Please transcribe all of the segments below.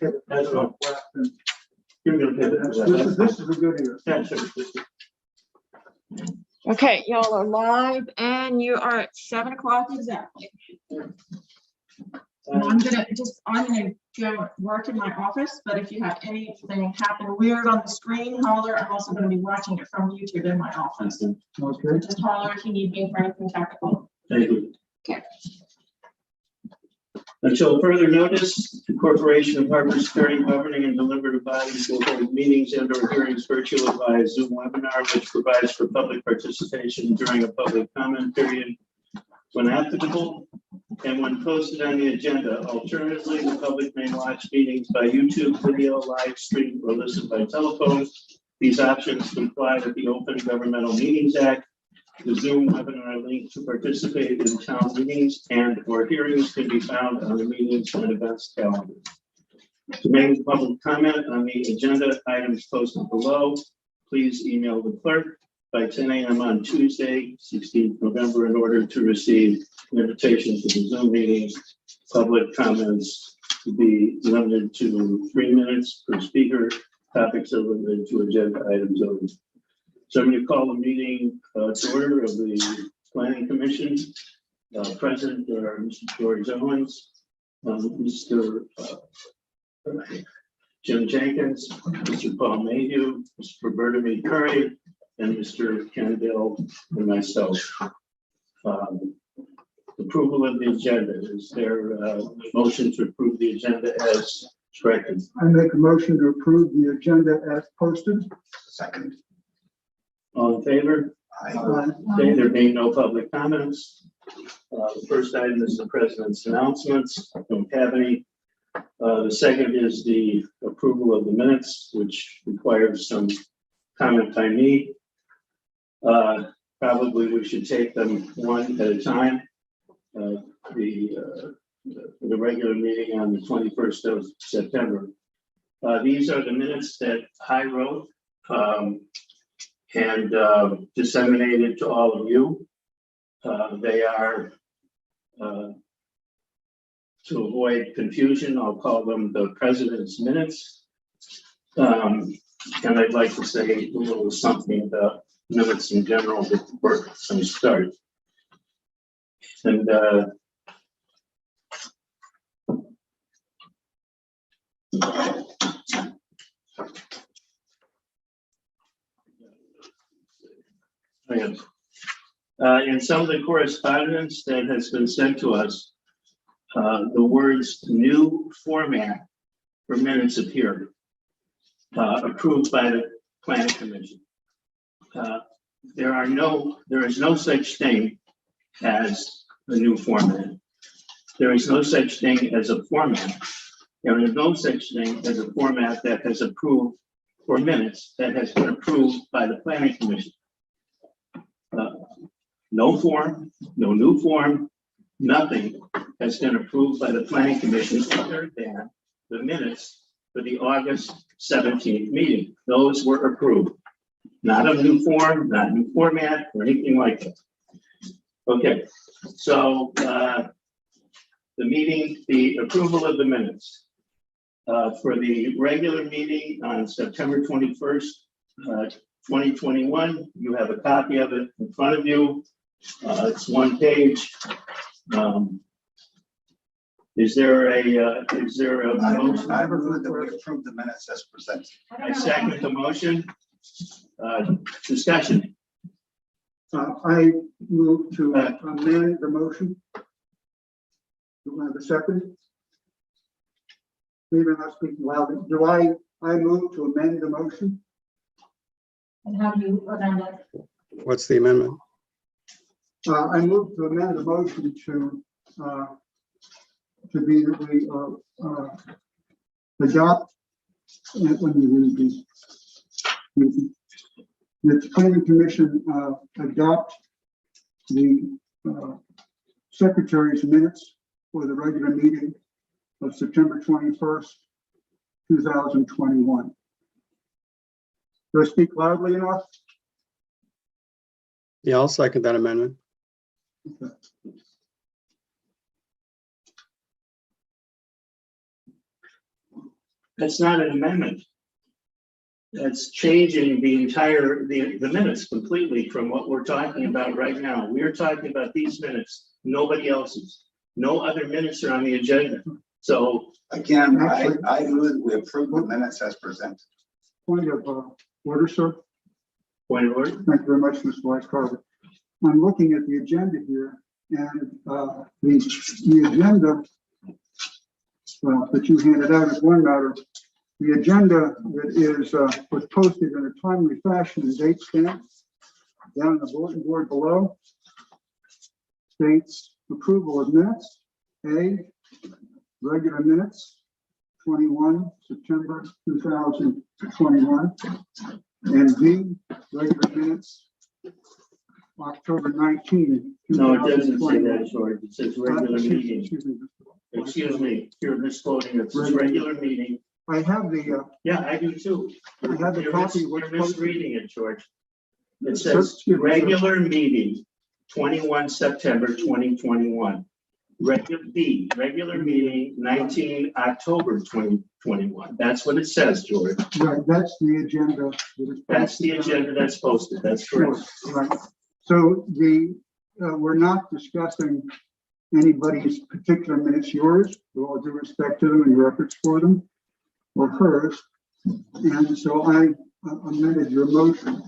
take it. That's right. And You're gonna pivot to that. This is a good year. Yeah, sure. Okay, y'all are live and you are at 7 o'clock exactly. And I'm gonna go work in my office, but if you have anything happen weird on the screen, holler. I'm also gonna be watching it from YouTube in my office. Okay. Just holler if you need me for anything technical. Thank you. Okay. Until further notice, the Corporation of Harbor Security governing and deliberative bodies will hold meetings and/or hearings virtually via Zoom webinar, which provides for public participation during a public comment period when applicable and when posted on the agenda. Alternatively, the public may watch meetings by YouTube video, live stream, or listen by telephone. These options comply with the Open Governmental Meetings Act. The Zoom webinar link to participate in town meetings and/or hearings can be found on the meetings and events calendar. To make public comment on the agenda items posted below, please email the clerk by 10 a.m. on Tuesday, 16th November, in order to receive an invitation to the Zoom meetings. Public comments to be limited to 3 minutes per speaker. Topics are limited to agenda items only. So I'm going to call the meeting to order of the Planning Commission. President Mr. George Owens, Mr. Jim Jenkins, Mr. Paul Mayhew, Mr. Roberta May Curry, and Mr. Kendall and myself. Approval of the agenda. Is there a motion to approve the agenda as corrected? I make a motion to approve the agenda as posted. Second. All in favor? Okay, there being no public comments. The first item is the president's announcements. I don't have any. The second is the approval of the minutes, which requires some comment by me. Probably we should take them one at a time. The regular meeting on the 21st of September. These are the minutes that I wrote. And disseminated to all of you. They are, to avoid confusion, I'll call them the president's minutes. And I'd like to say a little something about minutes in general before some start. And in some of the correspondence that has been sent to us, the words "new format" for minutes appear, approved by the Planning Commission. There is no such thing as a new format. There is no such thing as a format. There is no such thing as a format that has approved for minutes that has been approved by the Planning Commission. No form, no new form, nothing has been approved by the Planning Commission other than the minutes for the August 17th meeting. Those were approved. Not a new form, not a new format, or anything like that. Okay, so the approval of the minutes for the regular meeting on September 21st, 2021. You have a copy of it in front of you. It's one page. Is there a motion? I move that we approve the minutes as presented. I second the motion. Discussion. I move to amend the motion. Do I have a second? Maybe I'm not speaking loudly. Do I move to amend the motion? And how do you amend it? What's the amendment? I move to amend the motion to be that we adopt, when you read the Planning Commission adopt the Secretary's minutes for the regular meeting of September 21st, 2021. Do I speak loudly enough? Yeah, I'll second that amendment. Okay. That's not an amendment. That's changing the entire, the minutes completely from what we're talking about right now. We're talking about these minutes, nobody else's. No other minutes are on the agenda. So, Again, I move we approve the minutes as presented. Point of order, sir. point of order. Thank you very much, Mr. Vice Carver. I'm looking at the agenda here, and the agenda, well, that you handed out is one matter. The agenda that is was posted in a timely fashion and date stamp down on the bulletin board below states approval of minutes. A, regular minutes, 21 September 2021, and B, regular minutes, October 19. No, it doesn't say that, George. It says regular meeting. Excuse me. Excuse me, you're misquoting. It says regular meeting. I have the, Yeah, I do too. I have the You're copy. you're misreading it, George. It Sir, says excuse me, sir. regular meeting, 21 September 2021. Regular meeting, 19 October 2021. That's what it says, George. Right, that's the agenda. That's the agenda that's posted. That's correct. Right. So we're not discussing anybody's particular minutes, yours, with all due respect to them and your efforts for them, or hers. And so I amended your motion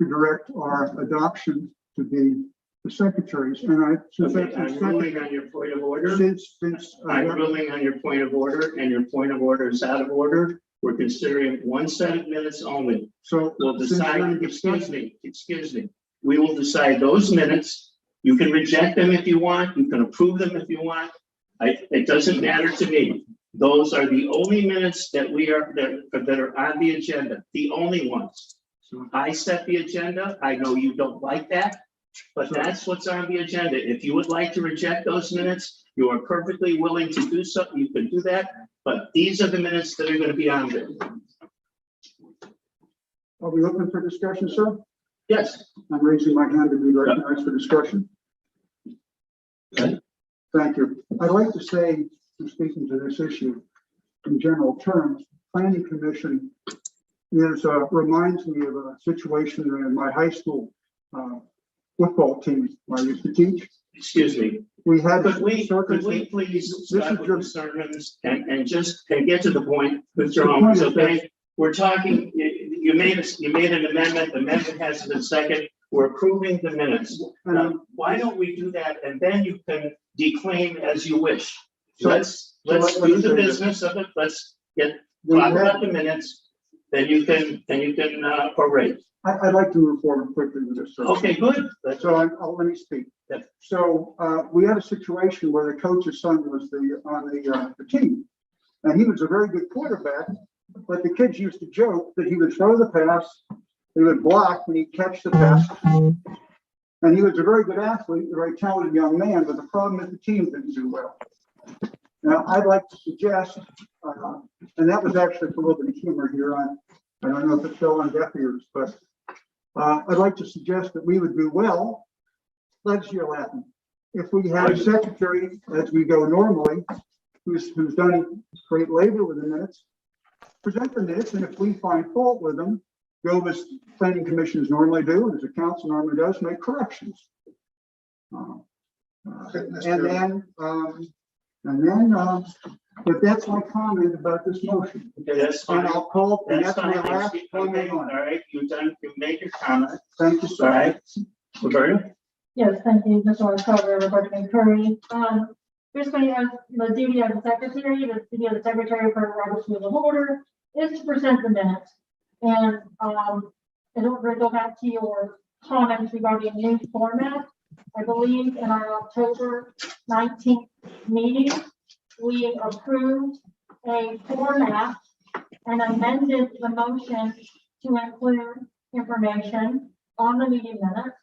to direct our adoption to be the secretaries. And I, since Okay, that's I'm ruling on your point of order. since I'm ruling on your point of order, and your point of order is out of order. We're considering one set of minutes only. so We'll since we're decide, in discussion- excuse me. We will decide those minutes. You can reject them if you want. You can approve them if you want. It doesn't matter to me. Those are the only minutes that that are on the agenda, the only ones. I set the agenda. I know you don't like that, but that's what's on the agenda. If you would like to reject those minutes, you are perfectly willing to do so. You can do that, but these are the minutes that are going to be on there. Are we open for discussion, sir? Yes. I'm raising my hand to be recognized for discussion. Okay. Thank you. I'd like to say, in speaking to this issue in general terms, planning commission reminds me of a situation in my high school football team I used to teach. Excuse me. We had Could we please stop with the sermons and get to the point, Mr. Holmes, okay? We're talking, you made an amendment. The amendment hasn't been seconded. We're approving the minutes. Why don't we do that? And then you can declaim as you wish. Let's do the business of it. Let's talk about the minutes. Then you can orate. I'd like to move forward quickly with this, sir. Okay, good. So let me speak. Yeah. So we had a situation where the coach's son was on the team, and he was a very good quarterback. But the kids used to joke that he would throw the pass, he would block, and he'd catch the pass. And he was a very good athlete, a very talented young man. But the problem is the team didn't do well. Now I'd like to suggest, and that was actually for a little bit of humor here. I don't know if it fell on deaf ears, but I'd like to suggest that we would do well. Let's you're laughing. If we had a secretary, as we go normally, who's done great labor with the minutes, present the minutes, and if we find fault with them, go as planning commissions normally do, and as the council normally does, make corrections. But that's my comment about this motion. Okay, that's fine. And I'll call, and That's that's my fine. last Okay, comment all on it. right, you've made your comment. Thank you, All sir. right. Roberta? Yes, thank you, Mr. Carver, Roberta McCurry. Basically, as the duty of the secretary, the duty of the secretary for Robert's Rules of Order is to present the minutes. And in order to go back to your comments regarding new format, I believe in our October 19th meeting, we approved a format and amended the motion to include information on the meeting minutes.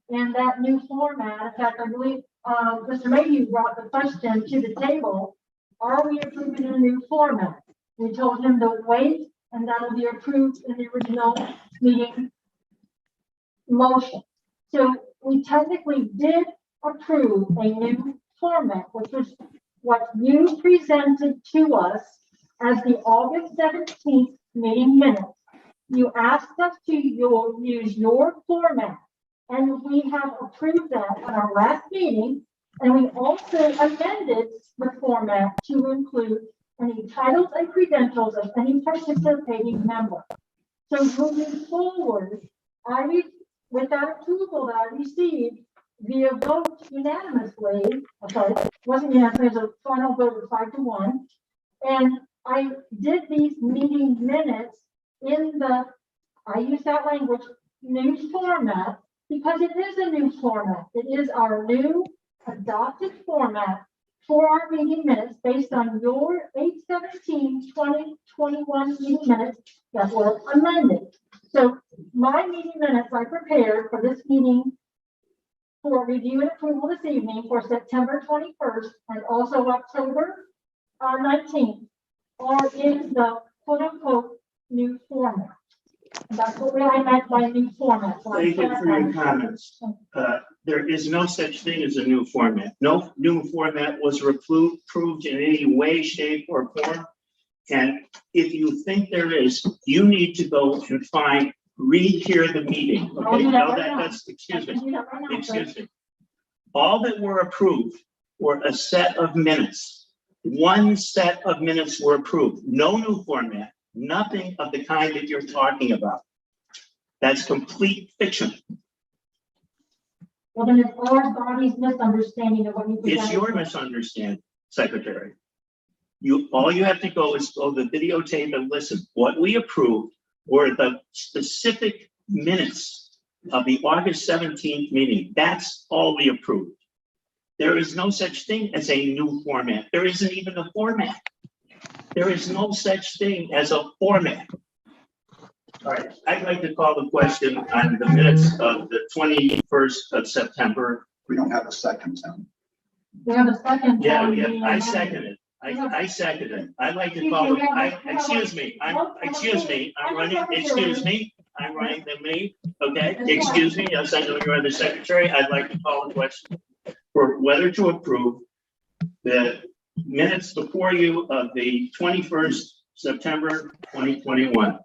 And that new format, in fact, I believe Mr. Mayhew brought the question to the table, are we approving a new format? We told him to wait, and that'll be approved in the original meeting motion. So we technically did approve a new format, which was what you presented to us as the August 17th meeting minutes. You asked us to use your format, and we have approved that at our last meeting. And we also amended the format to include any titles and credentials of any participating member. So moving forward, with that approval that I received via vote unanimously, wasn't unanimous, it was a final vote of 5-1. And I did these meeting minutes I use that language, new format, because it is a new format. It is our new adopted format for our meeting minutes based on your 8/17/2021 meeting minutes that were amended. So my meeting minutes I prepared for this meeting for review and approval this evening for September 21st and also October 19th are in the quote unquote new format. And that's what I meant by new format. So Thank you for your comments. There is no such thing as a new format. No new format was approved in any way, shape, or form. And if you think there is, you need to go and rehear the meeting. Okay, excuse me. All that were approved were a set of minutes. One set of minutes were approved. No new format, nothing of the kind that you're talking about. That's complete fiction. Well, then it's our body's misunderstanding of what you presented. It's your misunderstanding, Secretary. All you have to go is go to the videotape and listen. What we approved were the specific minutes of the August 17th meeting. That's all we approved. There is no such thing as a new format. There isn't even a format. There is no such thing as a format. All right, I'd like to call the question on the minutes of the 21st of September. We don't have a second, Tim. We have a second. Yeah, I second it. I second it. I'd like to call, excuse me, I'm running the meeting, okay? Excuse me, yes, I know you're the secretary. I'd like to call the question for whether to approve the minutes before you of the 21st September 2021.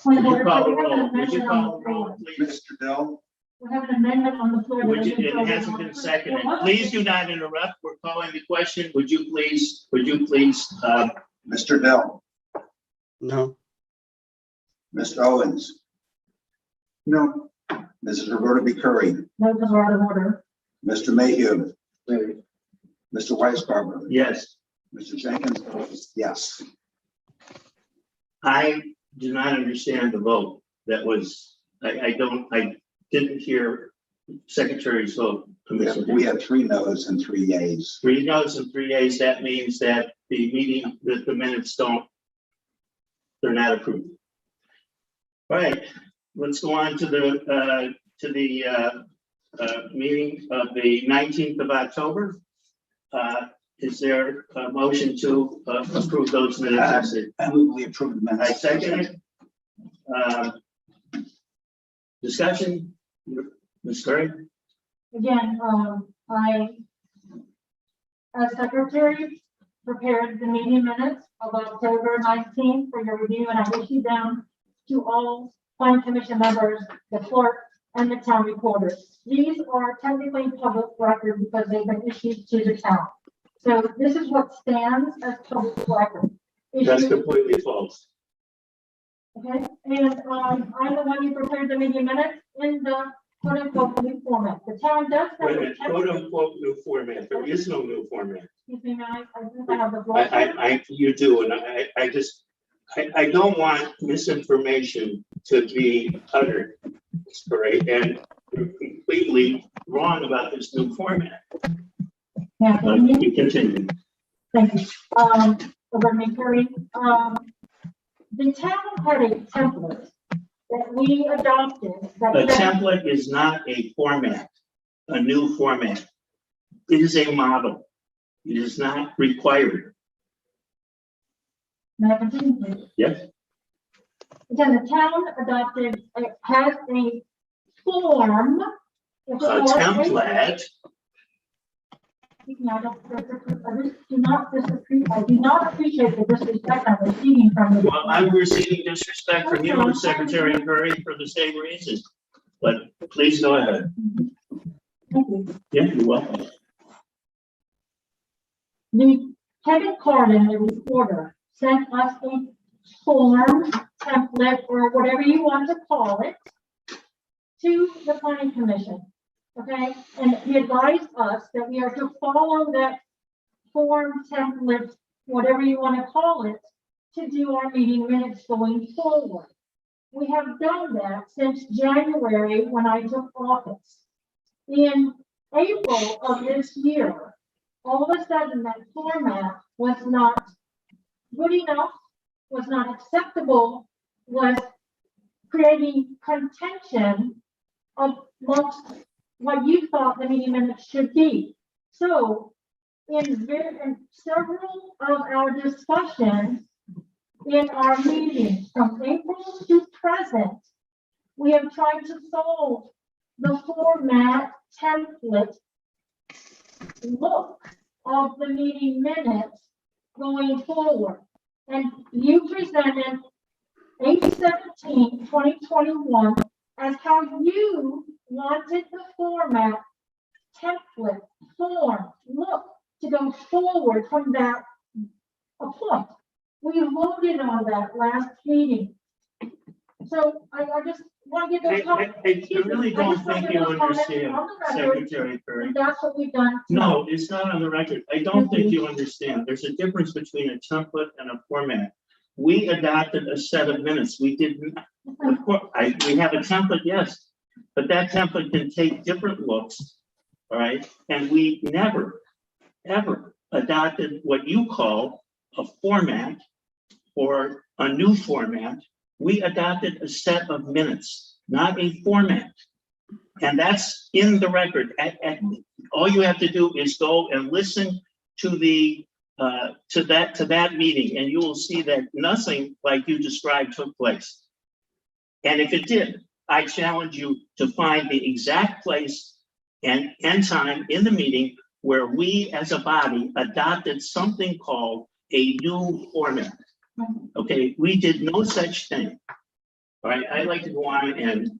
Would you call the roll? Would you call the roll, please? Mr. Dell, We have an amendment on the floor. Would you, it hasn't been seconded. Please do not interrupt. We're calling the question. Would you please, Mr. Dell, No. Mr. Owens, No, Mrs. Roberta B. Curry, No, because we're out of order. Mr. Mayhew, Mr. Weisgarber, yes. Mr. Jenkins, yes. I do not understand the vote. That was, I didn't hear Secretary's vote. We had 3 no's and 3 yeas. 3 no's and 3 yeas. That means that the meeting, that the minutes they're not approved. All right, let's go on to the meeting of the 19th of October. Is there a motion to approve those minutes? I move we approve the minutes. I second it. Discussion, Ms. Curry? Again, I, as secretary, prepared the meeting minutes of October 19th for your review, and I issued them to all planning commission members, the clerk, and the town recorder. These are technically public record because they've been issued to the town. So this is what stands as public record. That's completely false. Okay, and I'm the one who prepared the meeting minutes in the quote unquote new format. The town does have. Wait a minute, quote unquote new format. There is no new format. Excuse me, I think I have the floor. You do, and I don't want misinformation to be uttered, right? And you're completely wrong about this new format. Yeah, But you continue. thank you. Over me, Curry. The town had a template that we adopted. A template is not a format, a new format. It is a model. It is not required. May I continue, please? Yes? Again, the town adopted, has a form. A template. speaking, I do not appreciate the disrespect I'm receiving from you. Well, I'm receiving disrespect from you and Secretary Curry for the same reason. But please go ahead. Thank you. Yeah, you're welcome. The Kevin Carden, the reporter, sent us a form, template, or whatever you want to call it, to the planning commission. Okay, and he advised us that we are to follow that form, template, whatever you want to call it, to do our meeting minutes going forward. We have done that since January when I took office. In April of this year, all of a sudden that format was not good enough, was not acceptable, was creating contention amongst what you thought the meeting minutes should be. So in several of our discussions in our meetings from April to present, we have tried to solve the format template look of the meeting minutes going forward. And you presented 8/17/2021 as how you wanted the format, template, form, look to go forward from that point. We voted on that last meeting. So I just want to get those comments. I really don't think you understand, Secretary Curry. And that's what we've done. No, it's not on the record. I don't think you understand. There's a difference between a template and a format. We adopted a set of minutes. We didn't, we have a template, yes, but that template can take different looks, all right? And we never, ever adopted what you call a format or a new format. We adopted a set of minutes, not a format. And that's in the record. All you have to do is go and listen to the to that meeting, and you will see that nothing like you described took place. And if it did, I challenge you to find the exact place and time in the meeting where we as a body adopted something called a new format. Okay, we did no such thing. All right, I'd like to go on and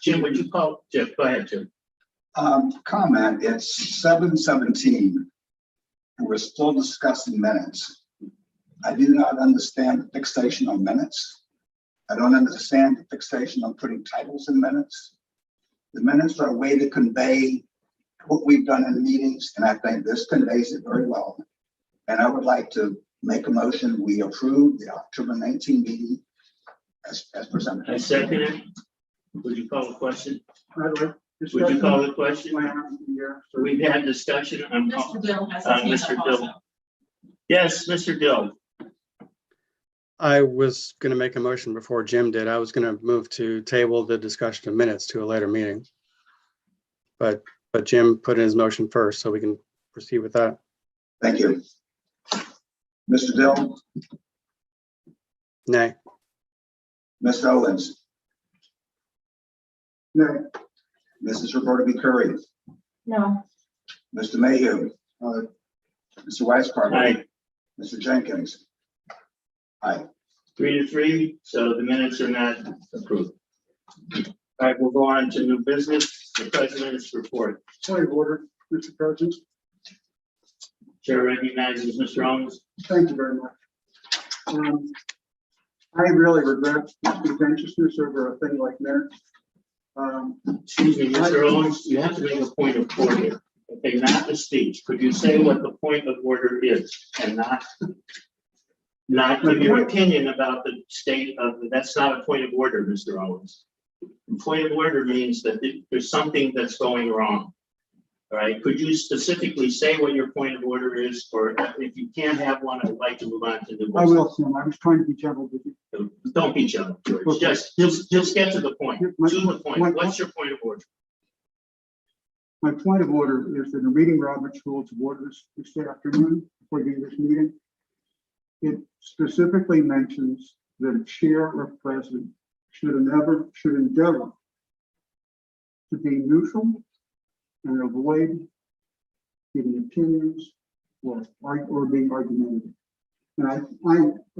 Jim, would you call Jeff? Go ahead, Jim. Comment, it's 7:17. And we're still discussing minutes. I do not understand the fixation on minutes. I don't understand the fixation on putting titles in minutes. The minutes are a way to convey what we've done in meetings, and I think this conveys it very well. And I would like to make a motion, we approve the October 19 meeting as presented. I second it. Would you call the question? Would you Discussion. call the question? Plan here. So we've had discussion. I'm Mr. Dill has a hand Mr. up Dill. also. Yes, Mr. Dill. I was going to make a motion before Jim did. I was going to move to table the discussion of minutes to a later meeting. But Jim put in his motion first, so we can proceed with that. Thank you. Mr. Dill, Nay. Ms. Owens, No, Mrs. Roberta B. Curry, No, Mr. Mayhew, Mr. Weiscarver, Aye. Mr. Jenkins. Aye. 3-3, so the minutes are not approved. All right, we'll go on to new business, the president's report. point of order, Mr. President. Chair recognizes Mr. Owens. Thank you very much. I really regret the contentiousness over a thing like minutes. Excuse me, Mr. Owens, you have to make a point of order. Okay, not the speech. Could you say what the point of order is and not give your opinion about the state of, that's not a point of order, Mr. Owens. The point of order means that there's something that's going wrong. All right, could you specifically say what your point of order is, or if you can't have one, I'd like to move on to the. I will, Tim. I was trying to be gentle with you. Don't be gentle, George. Okay. Just get to the point. To the point. My- What's your point of order? My point of order is that in reading Robert's Rules of Order this afternoon, before the end of this meeting, it specifically mentions that a chair or president should endeavor to be neutral and avoid giving opinions or being argumentative. And I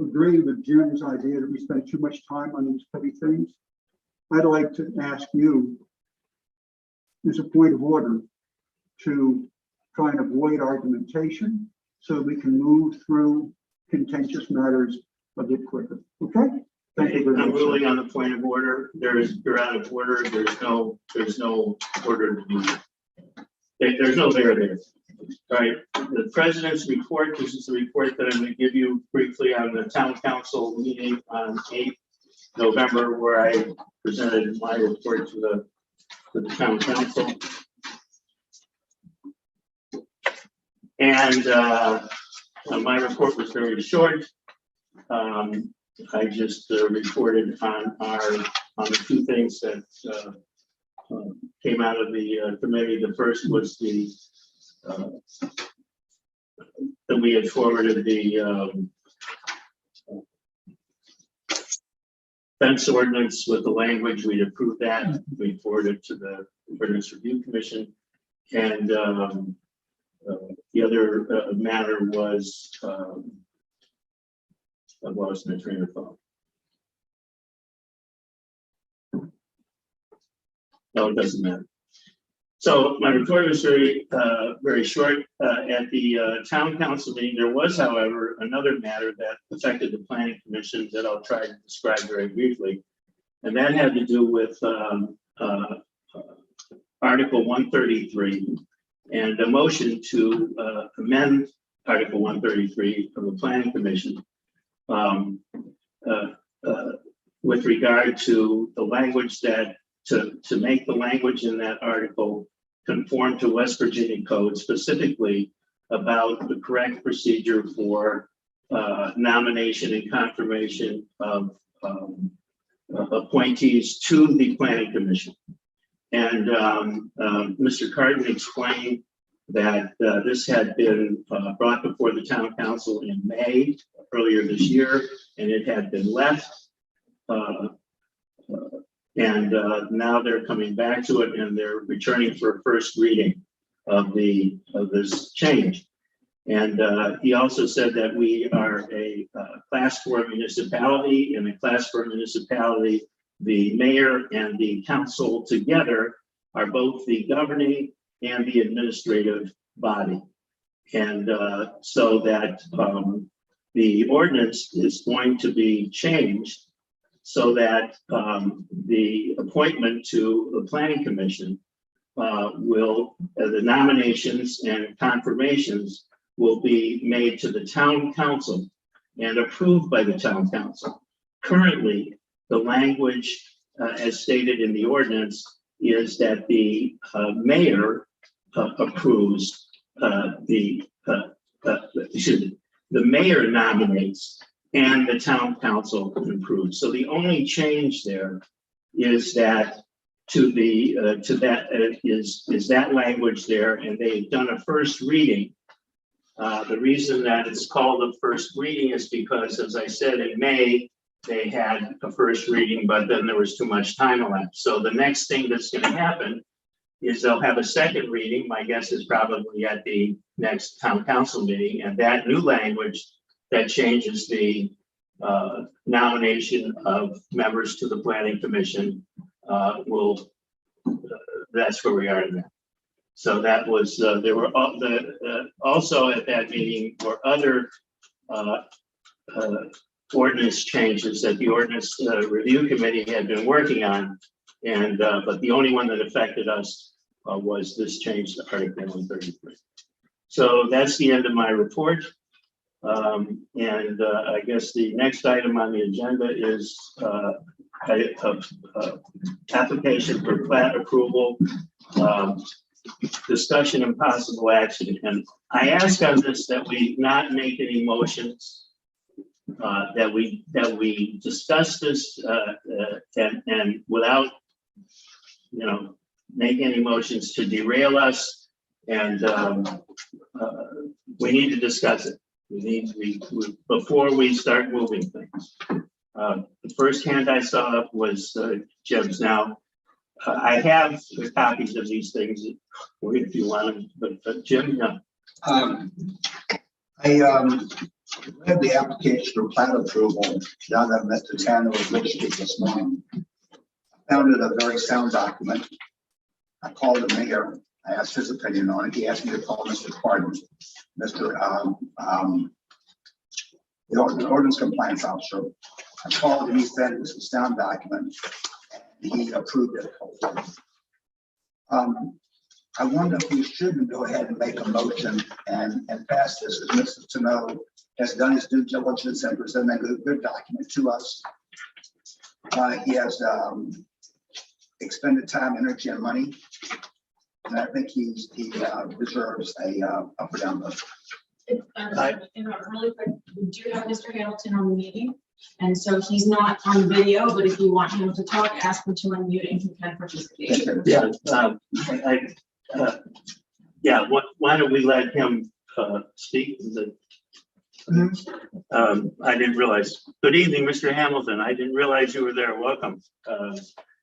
agree with Jim's idea that we spend too much time on these petty things. I'd like to ask you, as a point of order, to try and avoid argumentation so we can move through contentious matters a bit quicker. Okay? Thank you very I'm much. ruling on the point of order. You're out of order. There's no order to be. There's no there. All right, the president's report. This is the report that I'm going to give you briefly on the town council meeting on 8th November, where I presented my report to the town council. And my report was very short. I just reported on the two things that came out of the committee. The first was that we had forwarded the fence ordinance with the language. We'd approved that. We forwarded to the Ordinance Review Commission. And the other matter was I lost my train of thought. No, it doesn't matter. So my report was very short. At the town council meeting, there was, however, another matter that affected the planning commission that I'll try to describe very briefly. And that had to do with Article 133 and a motion to amend Article 133 of the planning commission with regard to the language that to make the language in that article conform to West Virginia code, specifically about the correct procedure for nomination and confirmation of appointees to the planning commission. And Mr. Carden explained that this had been brought before the town council in May earlier this year, and it had been left. And now they're coming back to it, and they're returning for a first reading of this change. And he also said that we are a class 4 municipality. In a class 4 municipality, the mayor and the council together are both the governing and the administrative body. And so that the ordinance is going to be changed so that the appointment to the planning commission the nominations and confirmations will be made to the town council and approved by the town council. Currently, the language as stated in the ordinance is that the mayor approves the mayor nominates and the town council approves. So the only change there is that is that language there, and they've done a first reading. The reason that it's called a first reading is because, as I said, in May, they had a first reading, but then there was too much time elapsed. So the next thing that's going to happen is they'll have a second reading. My guess is probably at the next town council meeting, and that new language that changes the nomination of members to the planning commission that's where we are now. So that was, there were also at that meeting were other ordinance changes that the ordinance review committee had been working on. And, but the only one that affected us was this change to Article 133. So that's the end of my report. I guess the next item on the agenda is application for plat approval, discussion and possible action. And I ask on this that we not make any motions, that we discuss this and without, make any motions to derail us. And we need to discuss it. Before we start moving things. The first hand I saw was Jim's. Now, I have copies of these things if you want them, but Jim, no. I read the application for plat approval down at Mr. Tanner was listed this morning. I found it a very sound document. I called the mayor. I asked his opinion on it. He asked me to call Mr. Pardon, the ordinance compliance officer. I called and he said it was a sound document. He approved it. I wonder if we shouldn't go ahead and make a motion and pass this, as Mr. Tano has done his due diligence and presented a good document to us. He has expended time, energy, and money. And I think he deserves a up or down vote. Really quick, we do have Mr. Hamilton on the meeting, and so he's not on video, but if you want him to talk, ask him to unmute and he can participate. Yeah, why don't we let him speak? I didn't realize. Good evening, Mr. Hamilton. I didn't realize you were there. Welcome.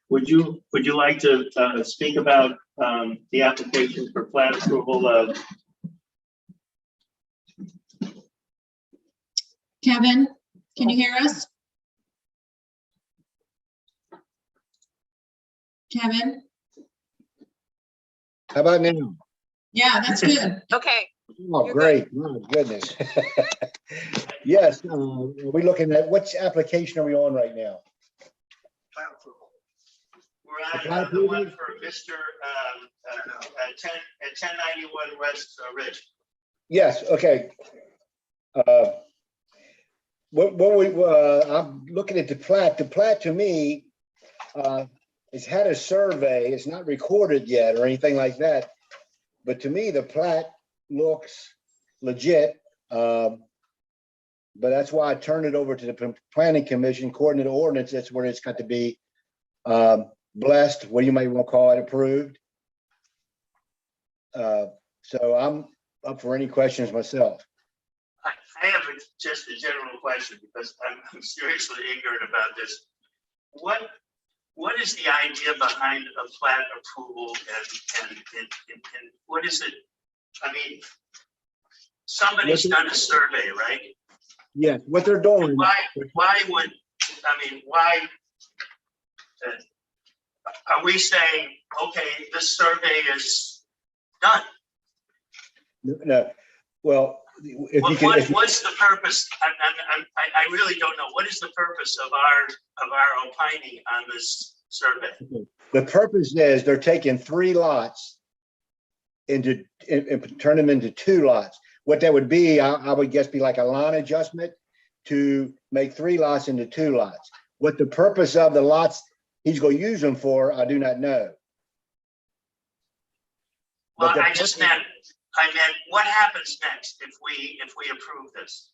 Would you like to speak about the application for plat approval of? Kevin, can you hear us? Kevin? How about now? Yeah, that's good. Okay, Oh, You're great. My goodness. Yes, we're looking at, which application are we on right now? Plat approval. We're on the one for Mr. 1091 West Ridge. Yes, okay. I'm looking at the plat. The plat to me, it's had a survey. It's not recorded yet or anything like that. But to me, the plat looks legit. But that's why I turned it over to the planning commission, according to the ordinance. That's where it's got to be blessed, what you might want to call it, approved. So I'm up for any questions myself. I have just a general question because I'm seriously ignorant about this. What is the idea behind a plat approval and what is it? I mean, somebody's done a survey, right? Yes, what they're doing. Why would, I mean, why are we saying, okay, this survey is done? No, well, if you can, What's the purpose? I really don't know. What is the purpose of our opining on this survey? the purpose is they're taking 3 lots and turn them into 2 lots. What that would be, I would guess, be like a line adjustment to make 3 lots into 2 lots. What the purpose of the lots he's going to use them for, I do not know. Well, But the I meant what happens next if we approve this?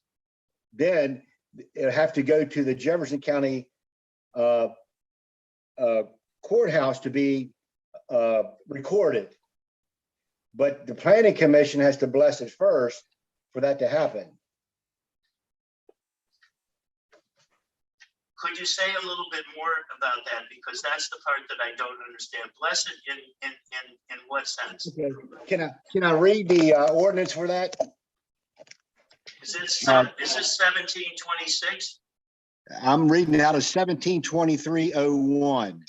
Then it'll have to go to the Jefferson County courthouse to be recorded. But the planning commission has to bless it first for that to happen. Could you say a little bit more about that? Because that's the part that I don't understand. Bless it in what sense? Okay. Can I read the ordinance for that? Is this 1726? I'm reading it out of 1723-01.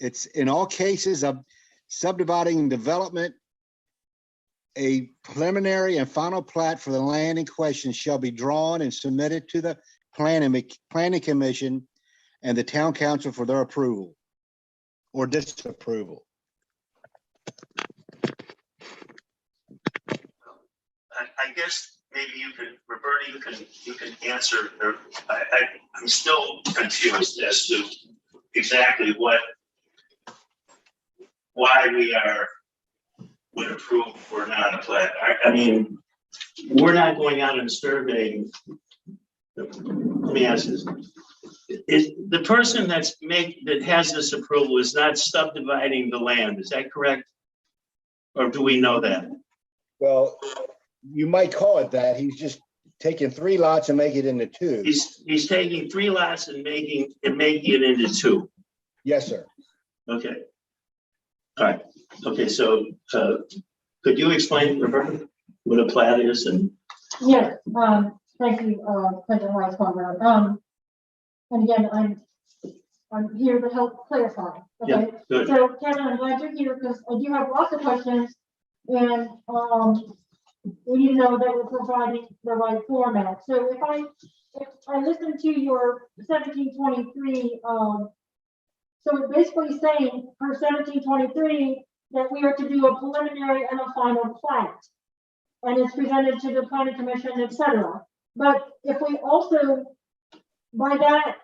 It's in all cases of subdividing development, a preliminary and final plat for the land in question shall be drawn and submitted to the planning commission and the town council for their approval or disapproval. I guess maybe you could, Roberta, you can answer. I'm still confused as to exactly why we would approve or not a plat. I mean, we're not going out and surveying. Let me ask this. Is the person that has this approval is not subdividing the land, is that correct? Or do we know that? Well, you might call it that. He's just taking 3 lots and making it into 2. He's taking 3 lots and making it into 2. Yes, sir. Okay. All right. Okay, so, could you explain, Roberta, what a plat is and, Yes, thank you, President Rice Conrad. And again, I'm here to help clarify, okay? good, So Kevin, I'm glad you're here because I do have lots of questions and, we need to know that we're providing the right format. So if I listen to your 1723, so it's basically saying for 1723 that we are to do a preliminary and a final plat. And it's presented to the planning commission, et cetera. But if we also, by that,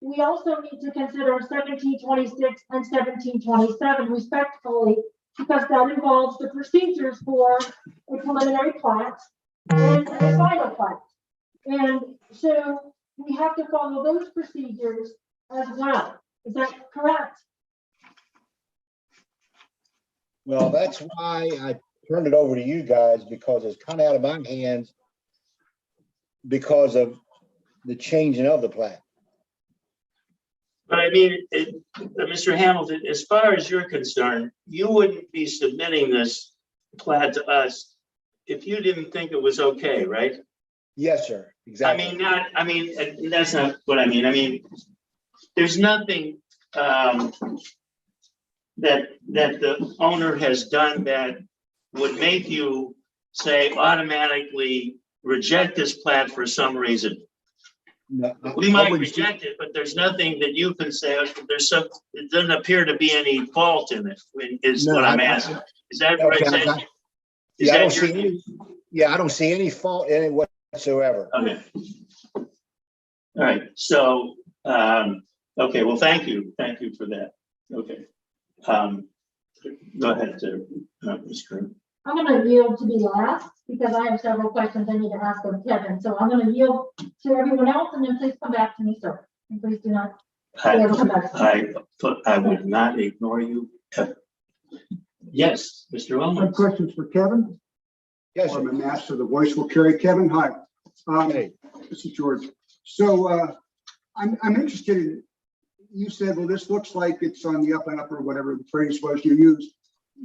we also need to consider 1726 and 1727 respectively, because that involves the procedures for a preliminary plat and a final plat. And so we have to follow those procedures as well. Is that correct? Well, that's why I turned it over to you guys, because it's kind of out of my hands because of the changing of the plat. but I mean, Mr. Hamilton, as far as you're concerned, you wouldn't be submitting this plat to us if you didn't think it was okay, right? Yes, sir, exactly. That's not what I mean. I mean, there's nothing, that the owner has done that would make you say automatically reject this plat for some reason. No, We I might wouldn't- reject it, but there's nothing that you can say, it doesn't appear to be any fault in it, is No, what I'm I- asking. Is that Okay, right? I don't see any, I don't see any fault in it whatsoever. Okay. All right, so, okay, well, thank you for that. Okay. Go ahead, Ms. Kern. I'm gonna yield to be last because I have several questions I need to ask of Kevin. So I'm gonna yield to everyone else and then please come back to me, sir. And please do not. I would not ignore you. Yes, Mr. I have Owens. questions for Kevin. Yes, I'm sir. a master, the voice will carry. Kevin, hi. Hey. This is George. So, I'm interested in, you said, well, this looks like it's on the up and up or whatever the phrase was you used.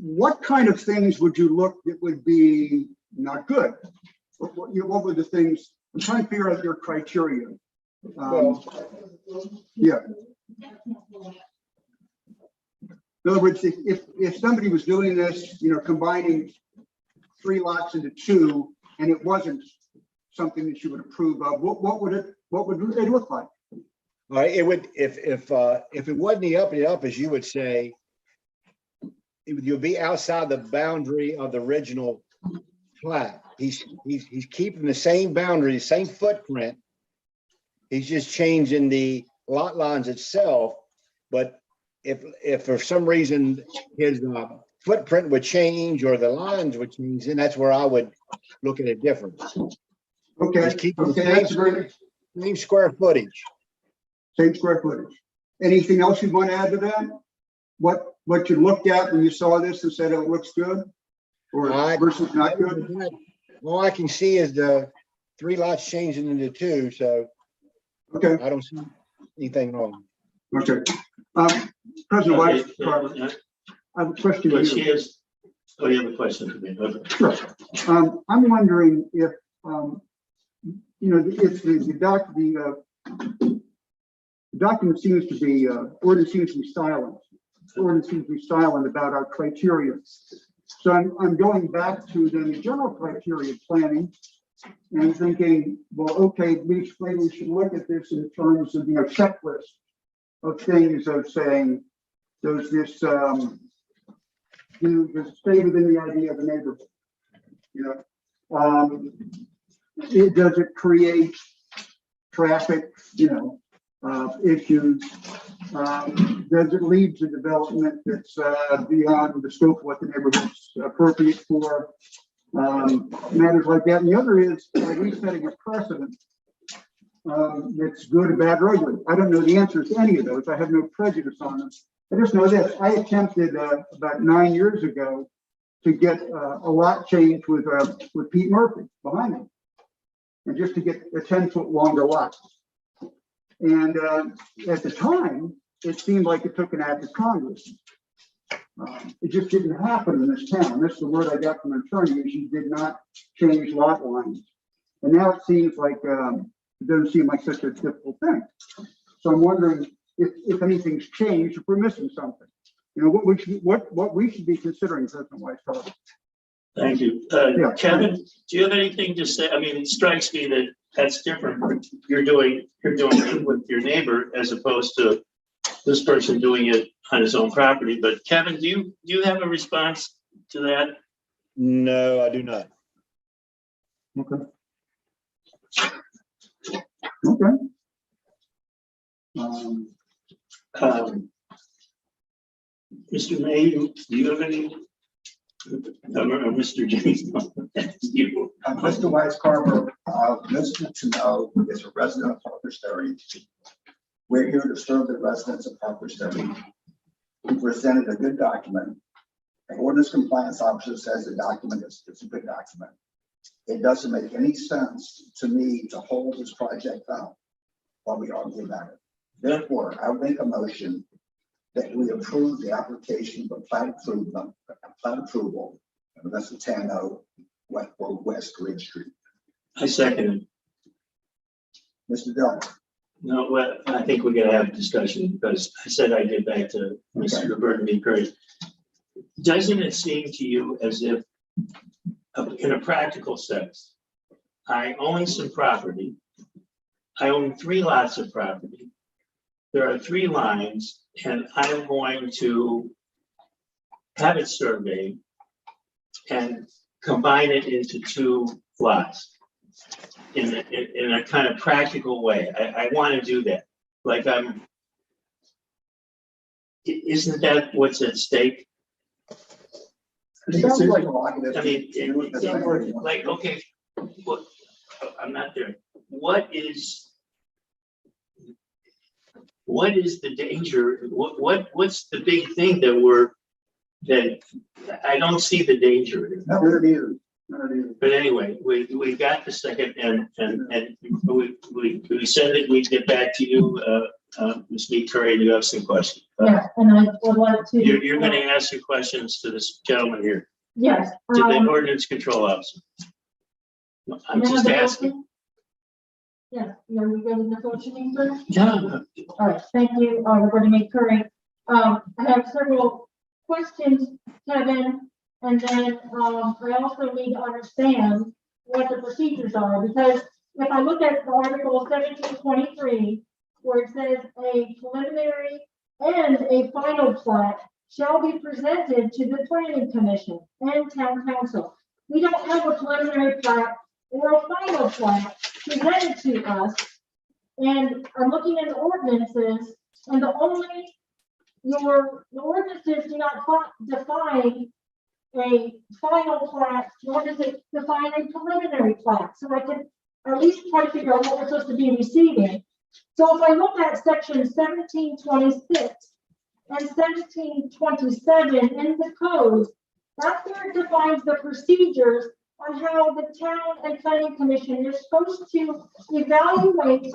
What kind of things would you look that would be not good? What were the things? I'm trying to figure out your criteria. Yeah. In other words, if somebody was doing this, combining 3 lots into 2, and it wasn't something that you would approve of, what would it look like? All right, it would, if it wasn't the up and up, as you would say, you'll be outside the boundary of the original plat. He's keeping the same boundary, the same footprint. He's just changing the lot lines itself. But if for some reason his footprint would change or the lines would change, then that's where I would look at a difference. Okay, Just keep the okay, same that's very, same square footage. same square footage. Anything else you want to add to that? What you looked at when you saw this and said, oh, it looks good? Or versus not good? All I can see is the 3 lots changing into 2, so Okay, I don't see anything wrong. okay. President Weiss, Carver, Yeah, I have a question. but for she you. has, oh, you have a question for me, okay. Sure. I'm wondering if, if the document seems to be, ordinance seems to be silent. Ordinance seems to be silent about our criteria. So I'm going back to the general criteria planning and thinking, well, okay, maybe we should look at this in terms of, checklist of things of saying, does this stay within the idea of the neighborhood? Does it create traffic, issues? Does it lead to development that's beyond the scope of what the neighborhood's appropriate for? Matters like that. And the other is, are we setting a precedent that's good or bad or ugly? I don't know the answers to any of those. I have no prejudice on them. I just know this. I attempted about 9 years ago to get a lot change with Pete Murphy behind me, and just to get a 10-foot longer lot. And at the time, it seemed like it took an act of Congress. It just didn't happen in this town. This is the word I got from an attorney, is you did not change lot lines. And now it seems like, it doesn't seem like such a difficult thing. So I'm wondering if anything's changed, if we're missing something. You know, what we should be considering, President Weiss. Thank you. Yeah. Kevin, do you have anything to say? I mean, it strikes me that that's different. You're doing it with your neighbor as opposed to this person doing it on his own property. But Kevin, do you have a response to that? No, I do not. Okay. Okay. Mr. May, do you have any? Mr. James. You. Mr. Weiss Carver, listening to know is a resident of Harper's Ferry. We're here to serve the residents of Harper's Ferry. We presented a good document. The ordinance compliance officer says the document is a good document. It doesn't make any sense to me to hold this project up while we argue about it. Therefore, I would make a motion that we approve the application for plat approval of Tano West Ridge Street. I second it. Mr. Dillon. No, well, I think we're gonna have a discussion because I said I did back to Mr. Roberta B. Curry. Doesn't it seem to you as if, in a practical sense, I own some property. I own 3 lots of property. There are 3 lines, and I'm going to have it surveyed and combine it into 2 lots in a kind of practical way. I want to do that. Like isn't that what's at stake? It sounds like a lot of I mean, like, okay, what, I'm not there. What is the danger? What's the big thing that I don't see the danger in it. Not either. Not either. But anyway, we got the second and we said that we'd get back to you, Ms. Lee Curry, you have some questions. Yeah, and I would like to. You're gonna ask your questions to this gentleman here, Yes. to the ordinance control officer. I'm may I have just the asking. motion? Yes, you're ready to motion, sir? Yeah. All right, thank you, Roberta May Curry. I have several questions, Kevin, and then, I also need to understand what the procedures are, because if I look at the Article 1723, where it says a preliminary and a final plat shall be presented to the planning commission and town council. We don't have a preliminary plat or a final plat presented to us. And I'm looking at the ordinances, and the ordinances do not define a final plat, nor does it define a preliminary plat. So I can at least try to figure out what we're supposed to be receiving. So if I look at section 1726 and 1727 in the code, that's where it defines the procedures on how the town and planning commission is supposed to evaluate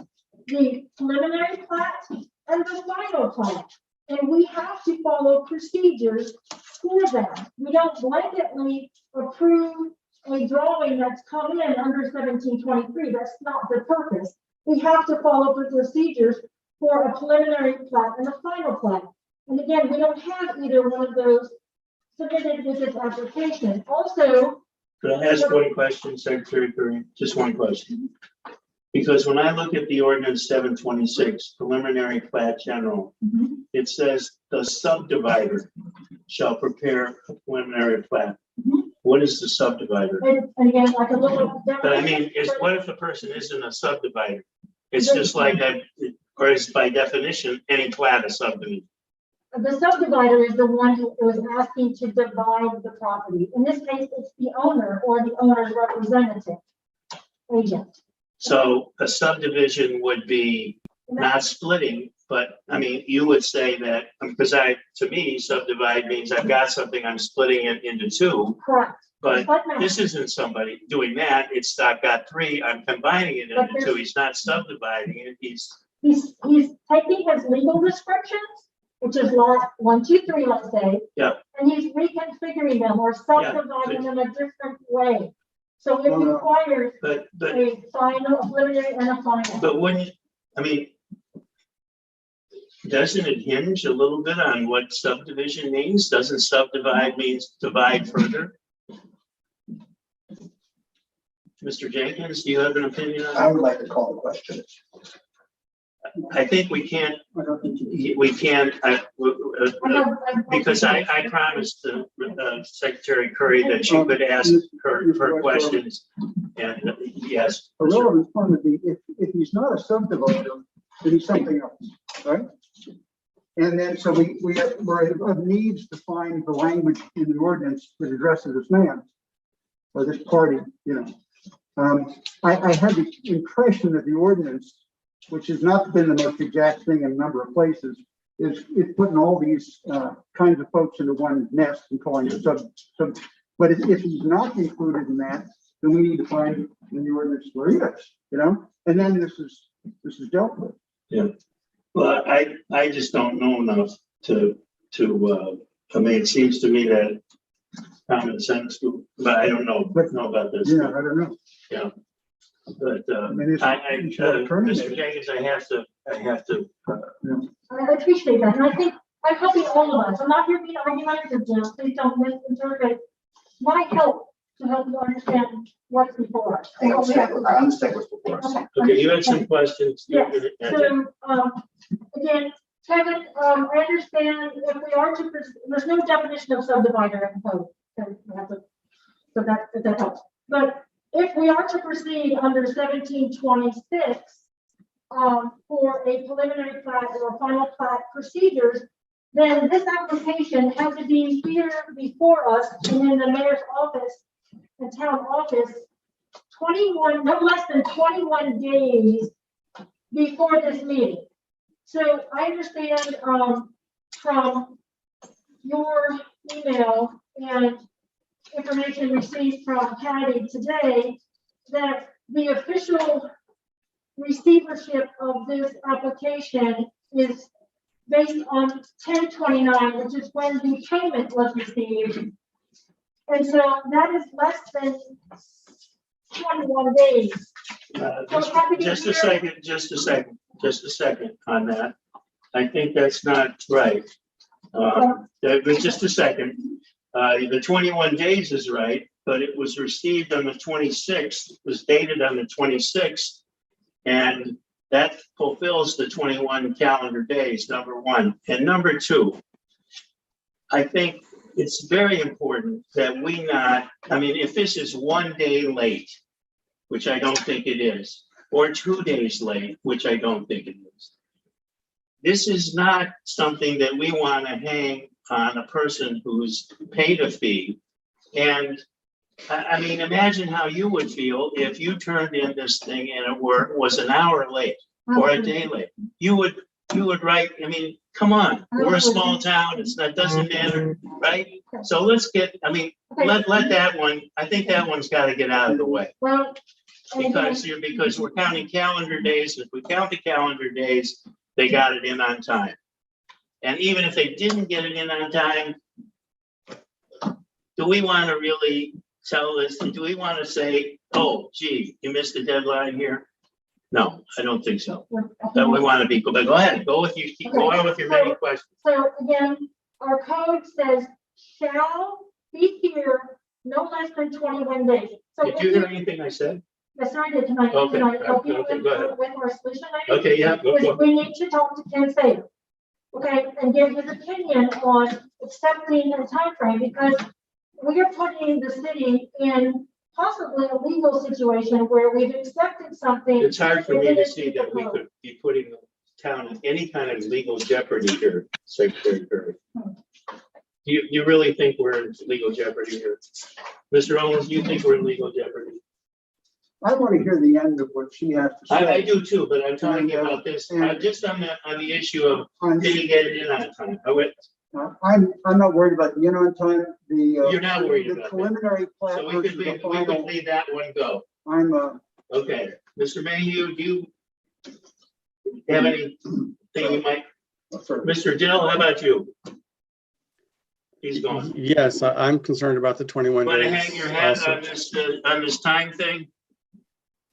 the preliminary plat and the final plat. And we have to follow procedures for that. We don't blanketly approve a drawing that's come in under 1723. That's not the purpose. We have to follow the procedures for a preliminary plat and a final plat. And again, we don't have either one of those submitted with this application. Also, Could I ask one question, Secretary Curry? Just one question. Because when I look at the ordinance 726, preliminary plat general, it says the subdivider shall prepare a preliminary plat. What is the subdivider? and again, I can look up. But I mean, what if a person isn't a subdivider? It's just like or is by definition, any plat a subdivision? The subdivider is the one who is asking to divide the property. In this case, it's the owner or the owner's representative, agent. So a subdivision would be not splitting, but I mean, you would say that, because to me, subdivide means I've got something, I'm splitting it into 2. Correct. But But now, this isn't somebody doing that. It's I've got 3, I'm combining it But into 2. He's not subdividing it. he's taking his legal descriptions which is lot 1, 2, 3, let's say. Yeah. And he's reconfiguring them or subdividing them a different way. So it No. requires But, a final, a preliminary and a final. but when, I mean, doesn't it hinge a little bit on what subdivision means? Doesn't subdivide means divide further? Mr. Jenkins, do you have an opinion on I would like to call the question. that? I think we can't, I don't think you- because I promised Secretary Curry that she could ask her questions. And yes. A relevant point would be, if he's not a subdivider, then he's something else, right? And then, so we're of needs to find the language in the ordinance that addresses this man, or this party, you know. I had the impression that the ordinance, which has not been the most exact thing in a number of places, is putting all these kinds of folks into one nest and calling it sub. But if he's not included in that, then we need to find in the ordinance where he is, you know, and then this is dealt with. Yeah. Well, I just don't know enough to, I mean, it seems to me that common sense, but I don't know about this. Yeah, I don't know. Yeah. But, mean, it's- it's your attorney. Mr. Jenkins, I have to, I appreciate that, and I think I'm helping all of us. I'm not here being argumentative, Jim. Please don't misinterpret my help to help you understand what's before us. I understand what's before us. Okay. okay, you had some questions. Yes, so, again, Kevin, I understand if we are to, there's no definition of subdivider in the code. So that helps. But if we are to proceed under 1726, for a preliminary plat or final plat procedures, then this application has to be here before us and in the mayor's office and town office no less than 21 days before this meeting. So I understand from your email and information received from Patty today that the official receivership of this application is based on 10/29, which is when the payment was received. And so that is less than 21 days. Just a second on that. I think that's not right. But just a second. The 21 days is right, but it was received on the 26th, it was dated on the 26th. And that fulfills the 21 calendar days, number one. And number two, I think it's very important that we not, I mean, if this is 1 day late, which I don't think it is, or 2 days late, which I don't think it is, this is not something that we want to hang on a person who's paid a fee. And I mean, imagine how you would feel if you turned in this thing and it was an hour late or a day late. You would write, I mean, come on, we're a small town, doesn't matter, right? So let's get, I mean, let that one, I think that one's got to get out of the way. Well, Because we're counting calendar days. If we count the calendar days, they got it in on time. And even if they didn't get it in on time, do we want to really tell this? Do we want to say, oh, gee, you missed the deadline here? No, I don't think so. Then we want to be, but go ahead, go on with your many questions. So again, our code says shall be here no less than 21 days. So Did you hear anything I said? yes, I did tonight. Okay, Tonight, help you okay, go ahead. with our solution. item. Okay, yeah, go for it. We need to talk to Ken Sager. Okay, and give his opinion on accepting the timeframe, because we are putting the city in possibly a legal situation where we've accepted something. It's hard for me to see that we could be putting the town in any kind of legal jeopardy here, Secretary Curry. Do you really think we're in legal jeopardy here? Mr. Owens, do you think we're in legal jeopardy? I want to hear the end of what she has to say. I do too, but I'm talking about this, just on the issue of, did he get it in on time? I'm not worried about the in on time, You're not worried about the that. preliminary plat So we could versus the final. leave that one go. I'm, Okay, Mr. Mayhew, do you have anything you might Mr. Dill, how about you? He's gone. Yes, I'm concerned about the 21 Want to days. hang your hat also. on this time thing?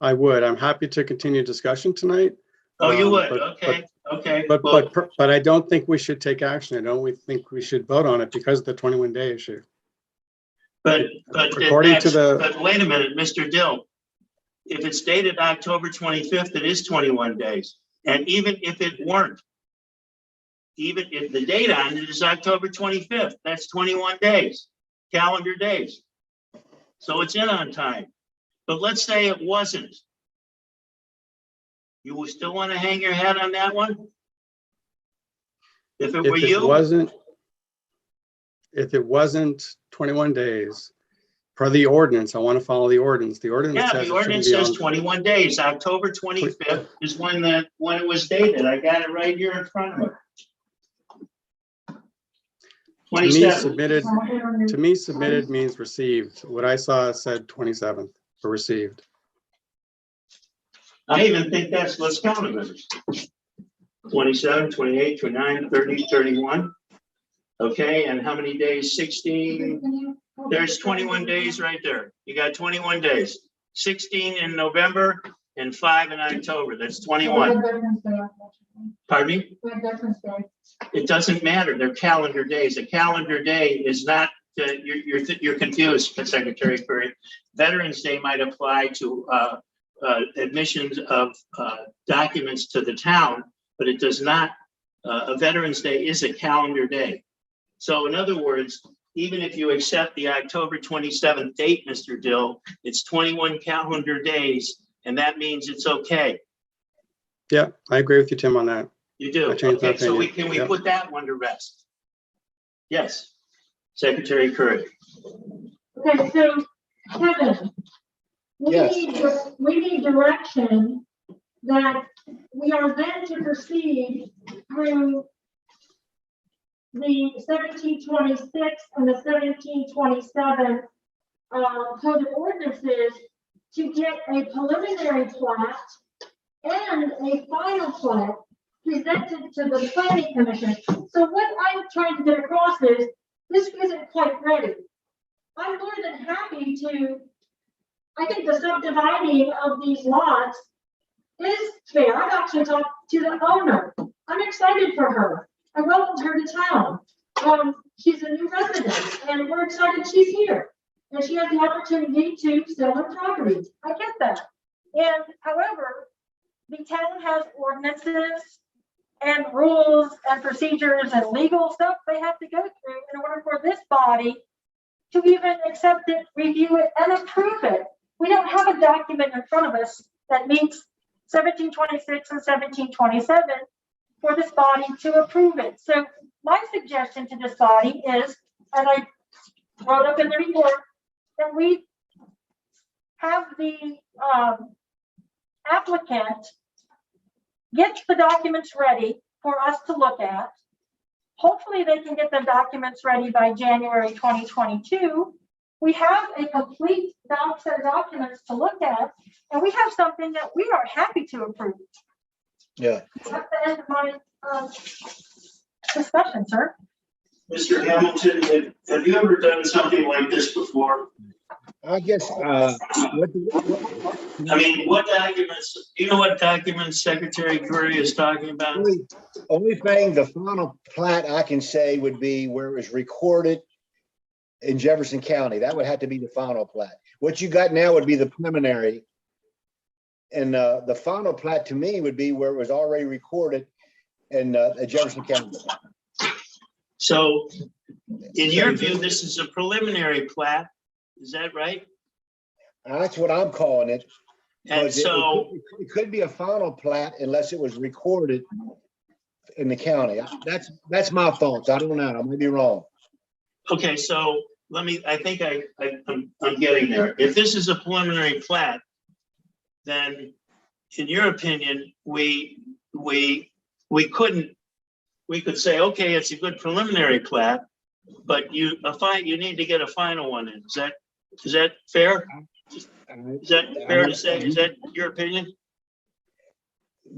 I would. I'm happy to continue discussion tonight. Oh, you would? But- Okay, okay. But, Well, but I don't think we should take action. I don't think we should vote on it because of the 21-day issue. But according to the- but wait a minute, Mr. Dill. If it's dated October 25th, it is 21 days. And even if it weren't, even if the date on it is October 25th, that's 21 days, calendar days. So it's in on time. But let's say it wasn't. You would still want to hang your hat on that one? If it were If it you? wasn't 21 days, per the ordinance, I want to follow the ordinance. The ordinance Yeah, says the it shouldn't ordinance be says on. 21 days. October 25th is when it was dated. I got it right here in front of me. To me, 27. submitted means received. What I saw said 27th for received. I even think that's, let's count them. 27, 28, 29, 30, 31. Okay, and how many days? 16. There's 21 days right there. You got 21 days. 16 in November and 5 in October. That's 21. Pardon me? It doesn't matter. They're calendar days. A calendar day is not, you're confused, Secretary Curry. Veterans Day might apply to admissions of documents to the town, but it does not, a Veterans Day is a calendar day. So in other words, even if you accept the October 27th date, Mr. Dill, it's 21 calendar days, and that means it's okay. Yeah, I agree with you, Tim, on that. You do? I changed my Okay, so opinion. can we Yep. put that one to rest? Yes, Secretary Curry. Okay, so Kevin, Yes. we need direction that we are then to proceed through the 1726 and the 1727 code of ordinances to get a preliminary plat and a final plat presented to the planning commission. So what I'm trying to get across is, this isn't quite ready. I'm more than happy to, I think the subdividing of these lots is fair. I've actually talked to the owner. I'm excited for her. I welcomed her to town. She's a new resident and we're excited she's here. And she has the opportunity to sell her property. I get that. And however, the town has ordinances and rules and procedures and legal stuff they have to go through in order for this body to even accept it, review it, and approve it. We don't have a document in front of us that meets 1726 and 1727 for this body to approve it. So my suggestion to this body is, and I wrote up in the report, that we have the applicant get the documents ready for us to look at. Hopefully they can get the documents ready by January 2022. We have a complete set of documents to look at, and we have something that we are happy to approve. Yeah. That's the end of my discussion, sir. Mr. Hamilton, have you ever done something like this before? I guess, I mean, what documents, do you know what documents Secretary Curry is talking about? only thing, the final plat I can say would be where it was recorded in Jefferson County. That would have to be the final plat. What you got now would be the preliminary. And the final plat to me would be where it was already recorded in Jefferson County. So in your view, this is a preliminary plat, is that right? That's what I'm calling it. And But so, it could be a final plat unless it was recorded in the county. That's my thoughts. I don't know. I may be wrong. okay, so let me, I think I'm getting there. If this is a preliminary plat, then in your opinion, we could say, okay, it's a good preliminary plat, but you need to get a final one in. Is that fair? Is that fair to say? Is that your opinion?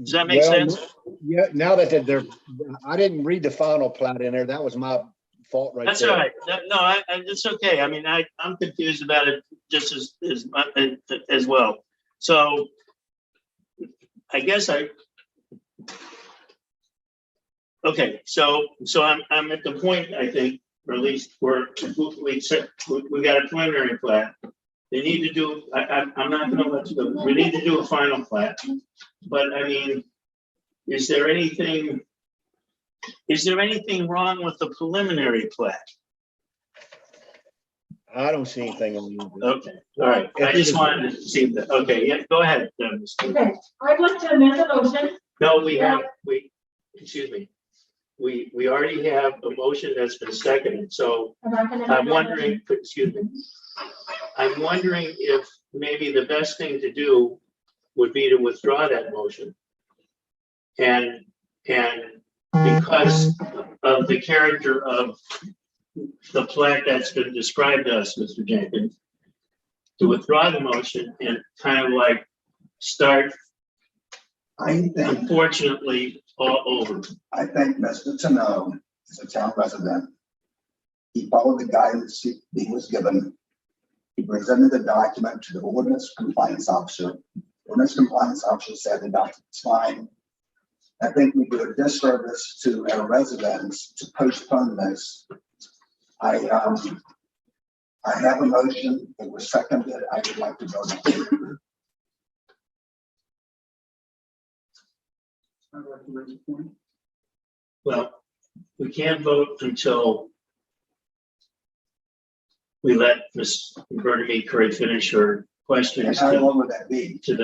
Does that make Well, sense? Yeah, now that they're, I didn't read the final plat in there. That was my fault right That's there. all right. No, it's okay. I mean, I'm confused about it just as well. So I guess okay, so I'm at the point, I think, or at least we got a preliminary plat. They need to do, I'm not gonna let you go. We need to do a final plat. But I mean, is there anything wrong with the preliminary plat? I don't see anything on you. Okay, all right. I just wanted to see that. Okay, yeah, go ahead. Okay, I'd like to amend the motion. No, excuse me. We already have a motion that's been seconded, so And I can amend I'm that wondering, excuse me. I'm wondering if maybe the best thing to do would be to withdraw that motion. And because of the character of the plat that's been described to us, Mr. Jenkins, to withdraw the motion and kind of like start, I think, unfortunately, all over. I think Mr. Tano is a town resident. He followed the guidance he was given. He presented the document to the ordinance compliance officer. Ordinance compliance officer said the document's fine. I think we do a disservice to our residents to postpone this. I have a motion. It was seconded. I would like to vote on it. I'd like to raise a point. Well, we can't vote until we let Ms. Roberta B. Curry finish her And questions how long would that be? and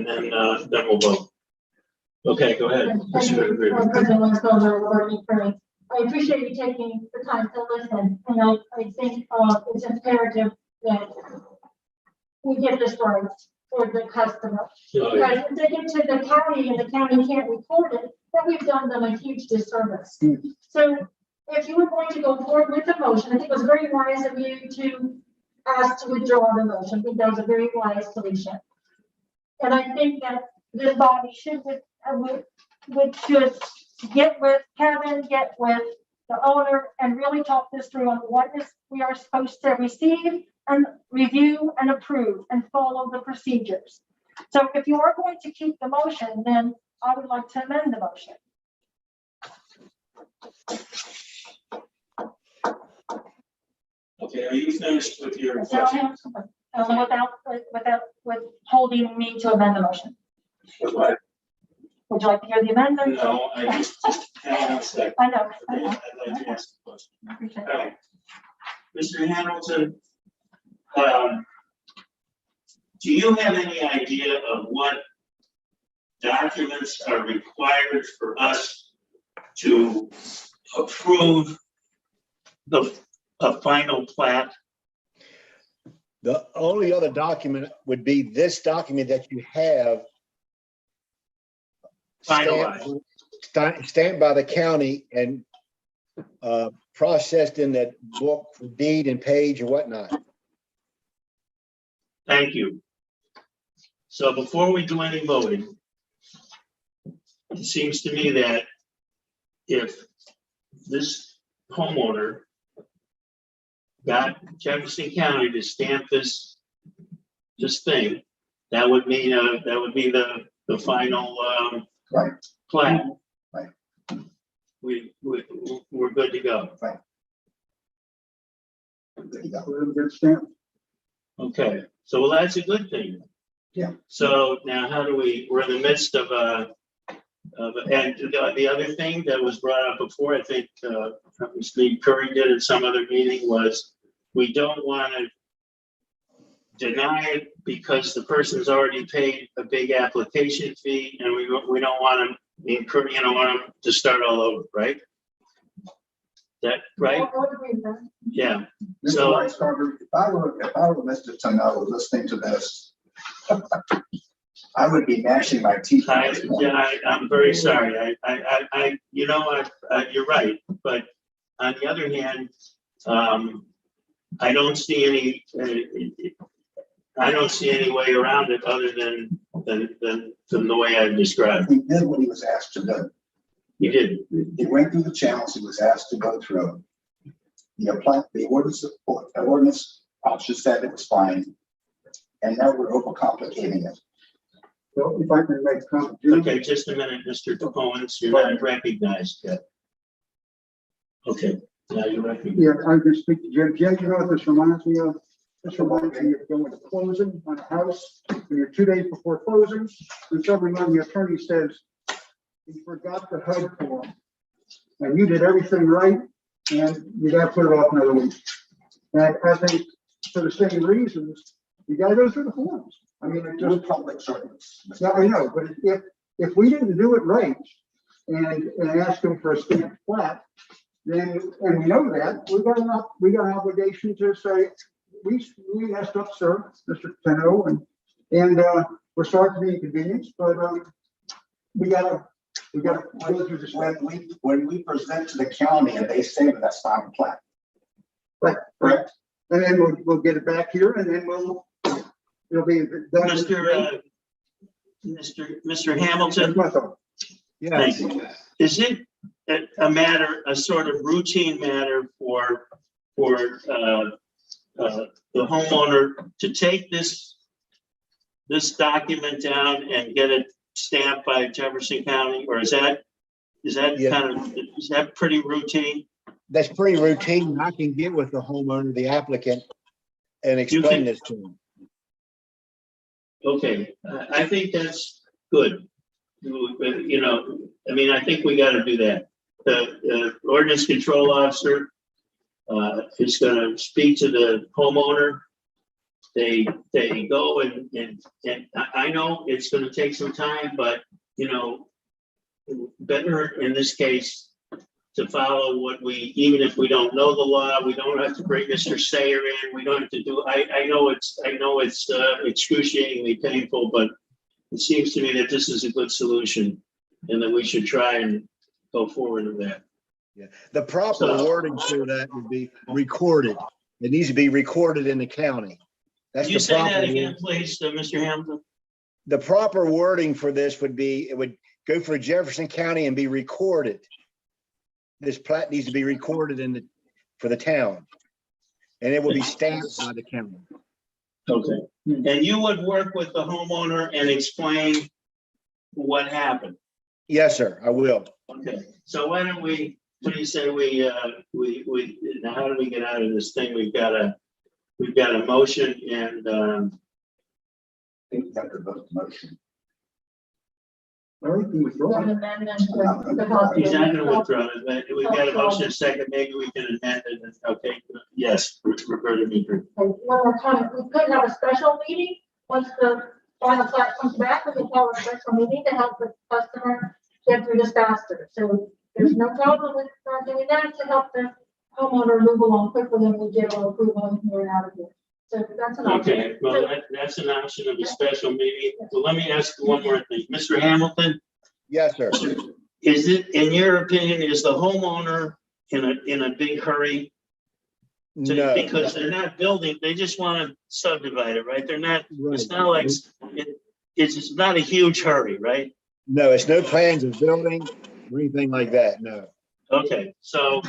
then we'll vote. Okay, go ahead. Thank Mr. you, Roberta. President Landsfelder, Courtney Curry. I appreciate you taking the time to listen, and I think it's imperative that we get this right for the customer. Oh, yeah. Because if they get to the county and the county can't record it, then we've done them a huge disservice. So if you were going to go forward with the motion, I think it was very wise of you to ask to withdraw the motion. I think that was a very wise solution. And I think that this body should just get with Kevin, get with the owner, and really talk this through on what is we are supposed to receive and review and approve and follow the procedures. So if you are going to keep the motion, then I would like to amend the motion. Okay, are you finished with your So question? without holding me to amend the motion. What? Would you like to hear the amendment? No, I just hang on a second. I know. I'd like to ask a question. I appreciate All it. right. Mr. Hamilton, do you have any idea of what documents are required for us to approve a final plat? The only other document would be this document that you have Finalized. stamped by the county and processed in that book, deed and page and whatnot. Thank you. So before we do any voting, it seems to me that if this homeowner got Jefferson County to stamp this thing, that would mean, that would be the final, Right. plat. Right. We're good to go. There you go. Let them get stamped. Okay, so well, that's a good thing. Yeah. So now how do we're in the midst of and the other thing that was brought up before, I think, Steve Curry did at some other meeting, was we don't want to deny it because the person's already paid a big application fee, and we don't want to incur, want them to start all over, right? That right? I would agree with that. Yeah. Mr. So- Weisgarber, if I were Mr. Tano listening to this, I would be gnashing my teeth. at this point. I'm very sorry. You're right. But on the other hand, I don't see any way around it other than than the way I described. He did what he was asked to do. You did. He went through the channels he was asked to go through. He applied the ordinance officer said it was fine. And now we're overcomplicating it. So if I can make a comment. Okay, just a minute, Mr. Owens, you're not recognized yet. Okay, now you're recognized. Yeah, I can speak to Jim. Jim, you know what this reminds me of? This reminds me of going to closing on a house, and you're 2 days before closing, and suddenly when the attorney says, you forgot the HUD form. And you did everything right, and you gotta put it off another week. And I think for the same reasons, you gotta go through the forms. I mean, it Just just, public servants. yeah, I know, but if we didn't do it right and ask them for a stamped plat, then, and we know that, we got an obligation to say, we messed up, sir, Mr. Teno, and we're sorry for the inconvenience, but, we gotta go through this. When we present to the county and they say that that's not a plat. Right, and then we'll get it back here, and then it'll be done. Mr. Hamilton, That's my thought. thank you. Is it a matter, a sort of routine matter for the homeowner to take this document down and get it stamped by Jefferson County, or is that Yeah. kind of, is that pretty routine? That's pretty routine. I can get with the homeowner, the applicant, and can- explain this to him. Okay, I think that's good. You know, I mean, I think we gotta do that. The ordinance control officer is gonna speak to the homeowner. They go and I know it's gonna take some time, but, you know, better in this case to follow what we, even if we don't know the law, we don't have to bring Mr. Sayer in, we don't have to do, I know it's excruciatingly painful, but it seems to me that this is a good solution and that we should try and go forward with that. Yeah. The proper So- wording for that would be recorded. It needs to be recorded in the county. That's Can you the say that proper again, word. please, Mr. Hamilton? The proper wording for this would be, it would go for Jefferson County and be recorded. This plat needs to be recorded for the town. And it will be stamped by the county. Okay. And you would work with the homeowner and explain what happened? Yes, sir, I will. Okay, so what do you say now how do we get out of this thing? We've got a motion and, I think you have to vote the motion. All right, can we withdraw An it? amendment to the he's not gonna withdraw it, but we've got a motion and second, maybe we can amend it, okay, yes, Roberta Meeker. One more comment, we could have a special meeting, once the final plat comes back, we can have a special meeting to help the customer get through this faster. So there's no problem with doing that to help the homeowner move along quickly and we get our approval and we're out of here. So that's an option. Okay, well, that's an option of a special meeting. So let me ask you one more thing. Mr. Hamilton, Yes, sir. is it, in your opinion, is the homeowner in a big hurry? No. Because they're not building, they just want to subdivide it, right? They're not, it's Right. not like, it's not a huge hurry, right? No, it's no plans of building or anything like that, no. Okay, so,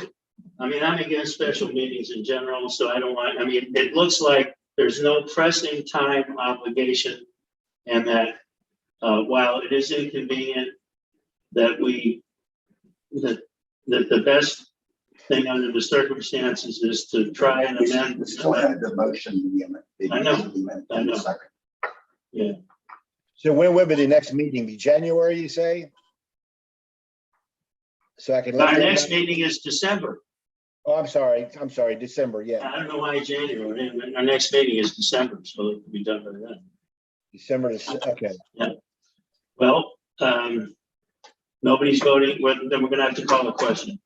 I mean, I'm against special meetings in general, so I don't want, I mean, it looks like there's no pressing time obligation. And that, while it is inconvenient, that the best thing under the circumstances is to try and amend. We still had the motion. I know. I know. Yeah, So when will be the next meeting? Be January, you say? So I can let our them next know? meeting is December. Oh, I'm sorry, December, yeah, I don't know why January, our next meeting is December, so it can be done by then. December, okay. Well, nobody's voting, well, then we're gonna have to call a question.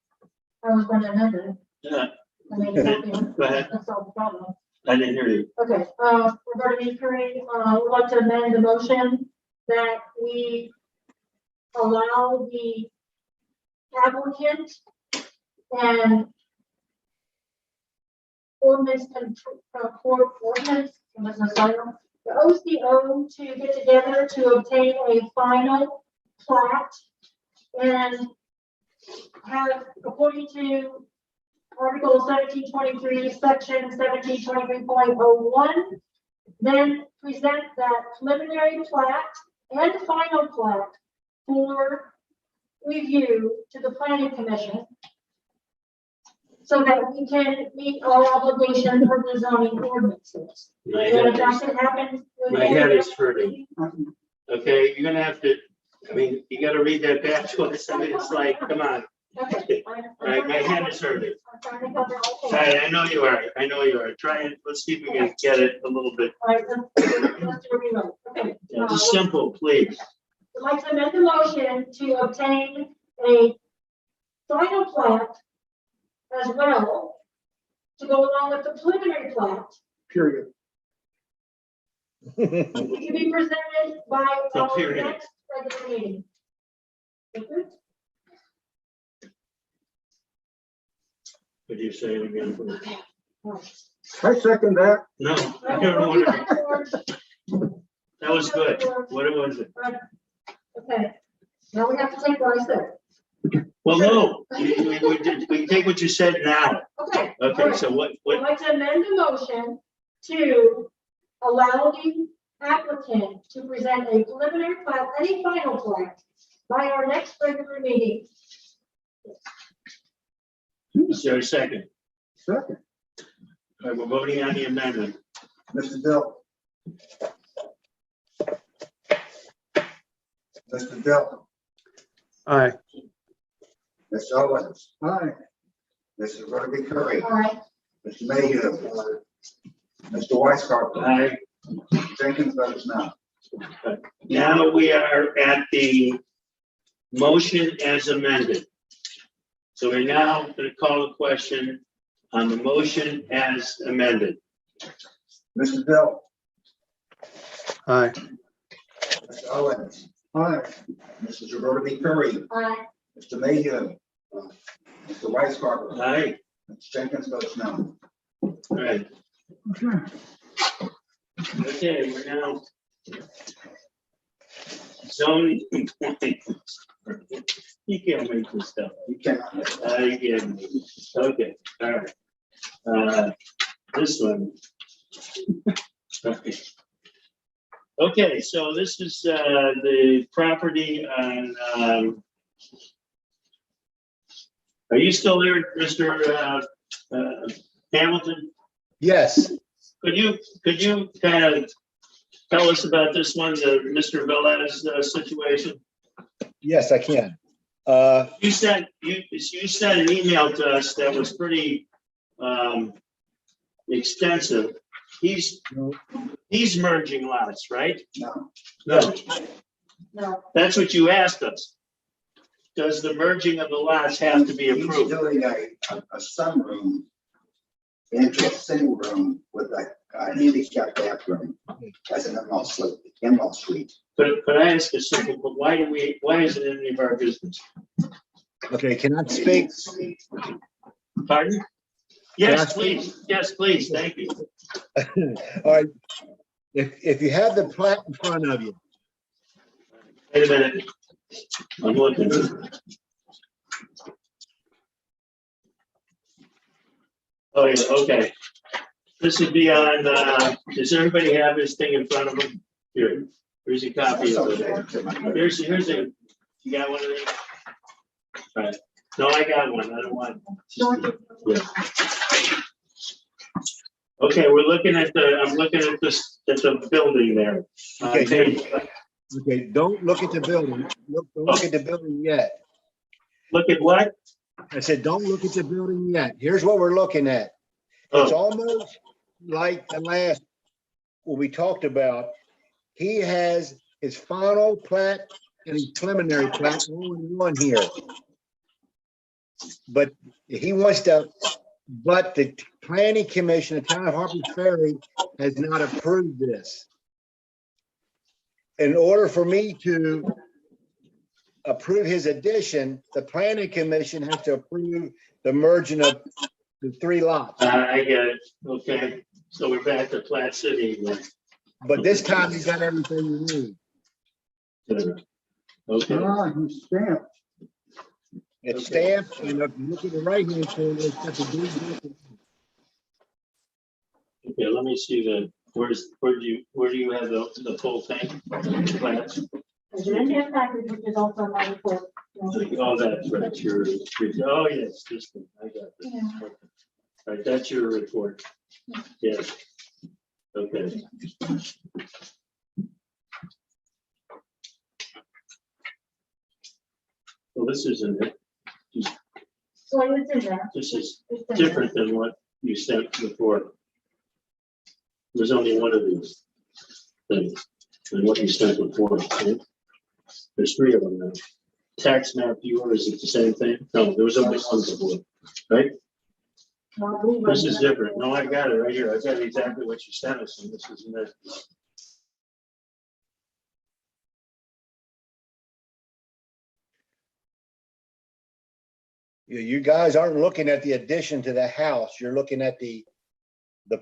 I was going to amend it. Yeah, I mean, go ahead, that's all the problem. I didn't hear you. Okay, Roberta Meeker, would like to amend the motion that we allow the applicant and ordinance the OCO to get together to obtain a final plat and have, according to Article 1723, Section 1723.01, then present that preliminary plat and final plat for review to the planning commission so that we can meet our obligation for the zoning ordinances. My And if head that is- can happen. my head is hurting. Okay, you're gonna have to, I mean, you gotta read that back to us. I mean, it's like, come on. Okay. All right, my head is hurting. I'm trying to cover all All things. right, I know you are. I know you are. Try and, let's see if we can get it a little bit, All right, let's do a reload. Okay. just simple, please. I'd like to amend the motion to obtain a final plat as well to go along with the preliminary plat Period. to be presented by The our period. next regular meeting. Okay? Could you say it again? please? I second that. No, I don't know what it, that was good. What was it? Okay, now we have to take what I said. Well, no, we can take what you said now. Okay. Okay, all right. so what, I'd like to amend the motion to allow the applicant to present a preliminary plat, any final plat, by our next regular meeting. is there a second? Second. All right, we're voting on the amendment. Mr. Dill. Mr. Dill, Aye. Mr. Owens, Aye. Mrs. Rotary Curry, All right, Mr. Mayhew, Mr. Weiscarver, Aye. Jenkins votes no. Now we are at the motion as amended. So we're now going to call a question on the motion as amended. Mr. Dill, Aye. Mr. Owens, Aye. Mrs. Rotary Curry, all right, Mr. Mayhew, Mr. Weiscarver, Aye, Mr. Jenkins votes no. all right. Okay, we're now zoning compliance. You can't make this stuff. You cannot. You can't. Okay, all right. This one. Okay. Okay, so this is the property on, are you still there, Mr. Hamilton? Yes, Could you kind of tell us about this one, the Mr. Velez situation? yes, I can. You sent an email to us that was pretty extensive. He's merging lots, right? No. No, no, that's what you asked us. Does the merging of the lots have to be He's approved? doing a sunroom into a single room with a handicap bathroom as an in-law suite. Could I ask a simple, but why is it any of our business? Okay, can I speak? Pardon? Yes, please. Yes, please. Thank you. All right. If you have the plat in front of you, Wait a minute. I'm looking. Oh, yeah, okay. This would be on, does everybody have this thing in front of them? Here, here's a copy of it. Here's a, you got one of these? All right. No, I got one. I don't want. Yeah. Okay, we're looking at I'm looking at this, at the building there. okay, don't look at the building. Don't look at the building yet. Look at what? I said, don't look at the building yet. Here's what we're looking at. It's Oh, almost like the last, what we talked about. He has his final plat and his preliminary plat all in one here. But he wants to, but the planning commission, the town of Harper's Ferry has not approved this. In order for me to approve his addition, the planning commission has to approve the merging of the three lots. I get it. Okay, so we're back to Plat City again. but this time you got everything you need. Okay, Ah, you stamped. It's stamped, and if you look at the right-hand corner, it's got the deed book. okay, let me see where do you have the full thing? Plans? There's an Indian package, which is also my report. Oh, that's right, oh, yes, this one, I got this. Yeah. Okay. All right, that's your report. Yes. Okay. Well, this isn't it. So it's in there. This is It's in there. different than what you sent before. There's only one of these things, and what you sent before, right? There's three of them now. Tax map viewer, is it the same thing? No, there was only one before, right? No, we This went- is different. No, I got it right here. I got exactly what you sent us, and this isn't it. You guys aren't looking at the addition to the house, you're looking at the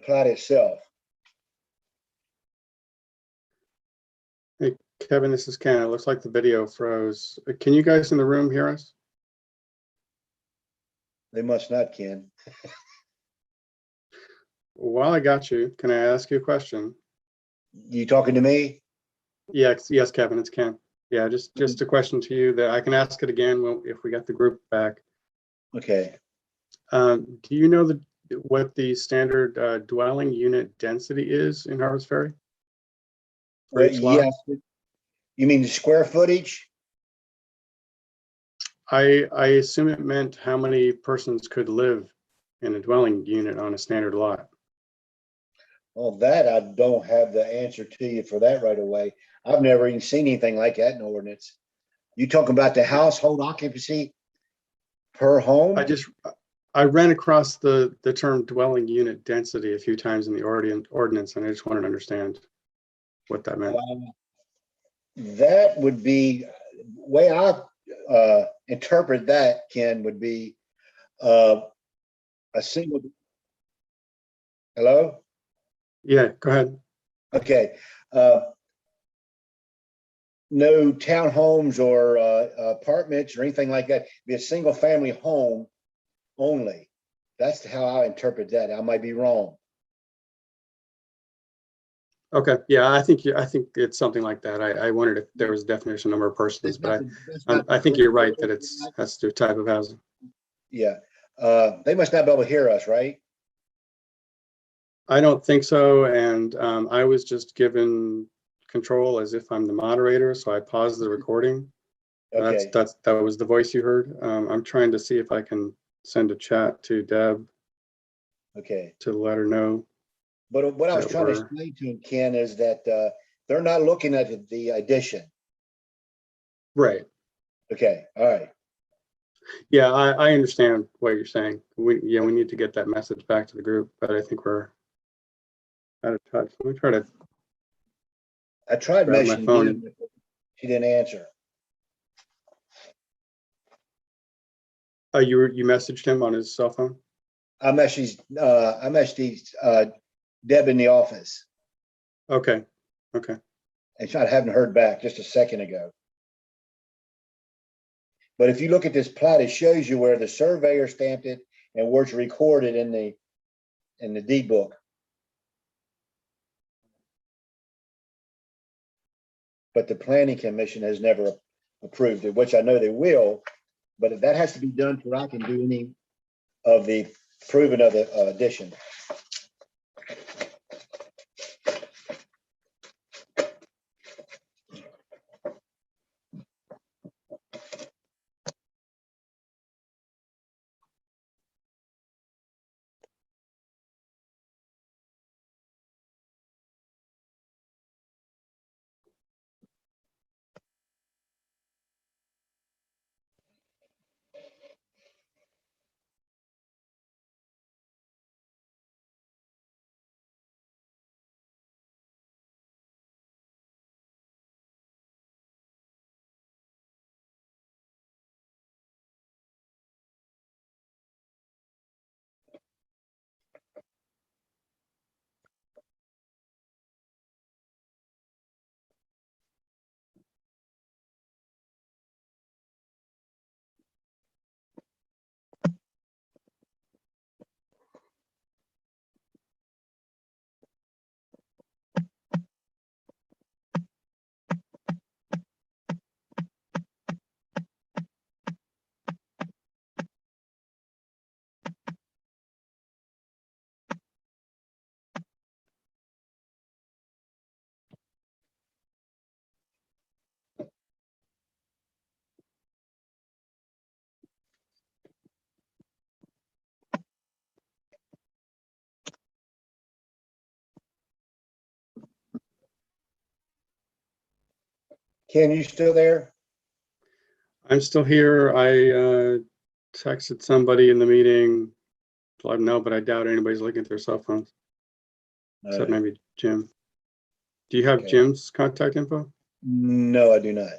plat itself. Hey, Kevin, this is Ken. It looks like the video froze. Can you guys in the room hear us? They must not, Ken. While I got you, can I ask you a question? You talking to me? Yes, yes, Kevin, it's Ken. Yeah, just a question to you that I can ask it again if we got the group back. Okay. Do you know what the standard dwelling unit density is in Harvest Ferry? For each lot? Yes. You mean the square footage? I assume it meant how many persons could live in a dwelling unit on a standard lot. Well, that I don't have the answer to you for that right away. I've never even seen anything like that in ordinance. You talking about the household occupancy per home? I ran across the term dwelling unit density a few times in the ordinance, and I just wanted to understand what that meant. That would be, way I interpret that, Ken, would be a single. Hello? Yeah, go ahead. Okay. No townhomes or apartments or anything like that. Be a single family home only. That's how I interpret that. I might be wrong. Okay, yeah, I think it's something like that. I wondered if there was a definition number of persons, but I think you're right that has to do with type of housing. Yeah. They must not be able to hear us, right? I don't think so, and I was just given control as if I'm the moderator, so I paused the recording. Okay. That was the voice you heard. I'm trying to see if I can send a chat to Deb Okay. to let her know. But what I was That trying to we're- explain to him, Ken, is that they're not looking at the addition. Right. Okay. All right. Yeah, I understand what you're saying. We need to get that message back to the group, but I think we're out of touch. Let me try to. I tried Grab my messaging phone. again, but she didn't answer. You messaged him on his cell phone? I messaged Deb in the office, Okay. and I haven't heard back just a second ago. But if you look at this plat, it shows you where the surveyor stamped it and where it's recorded in the deed book. But the planning commission has never approved it, which I know they will, but that has to be done before I can do any of the proving of the addition. Ken, you still there? I'm still here. I texted somebody in the meeting to let them know, but I doubt anybody's looking at their cell phones, except maybe Jim. Do you have Okay. Jim's contact info? No, I do not.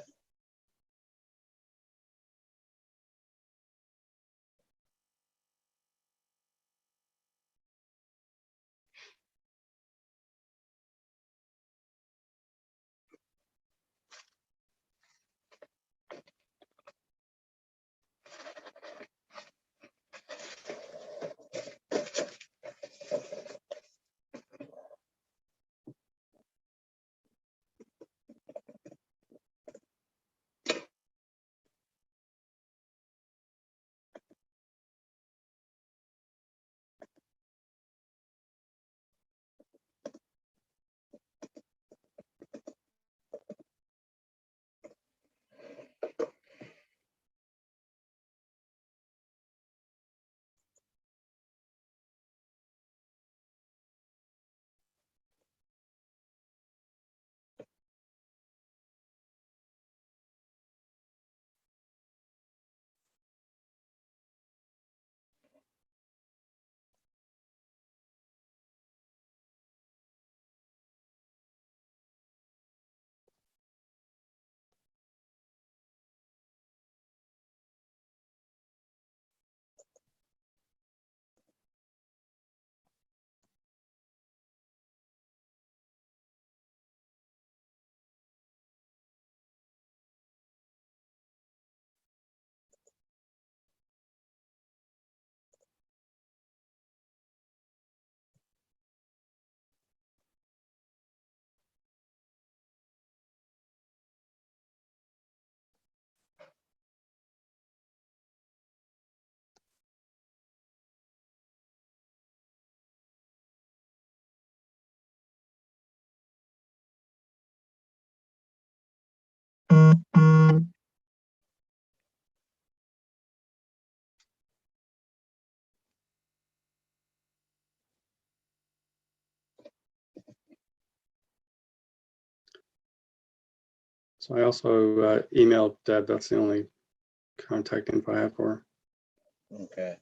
So I also emailed Deb. That's the only contact info I have for her. Okay.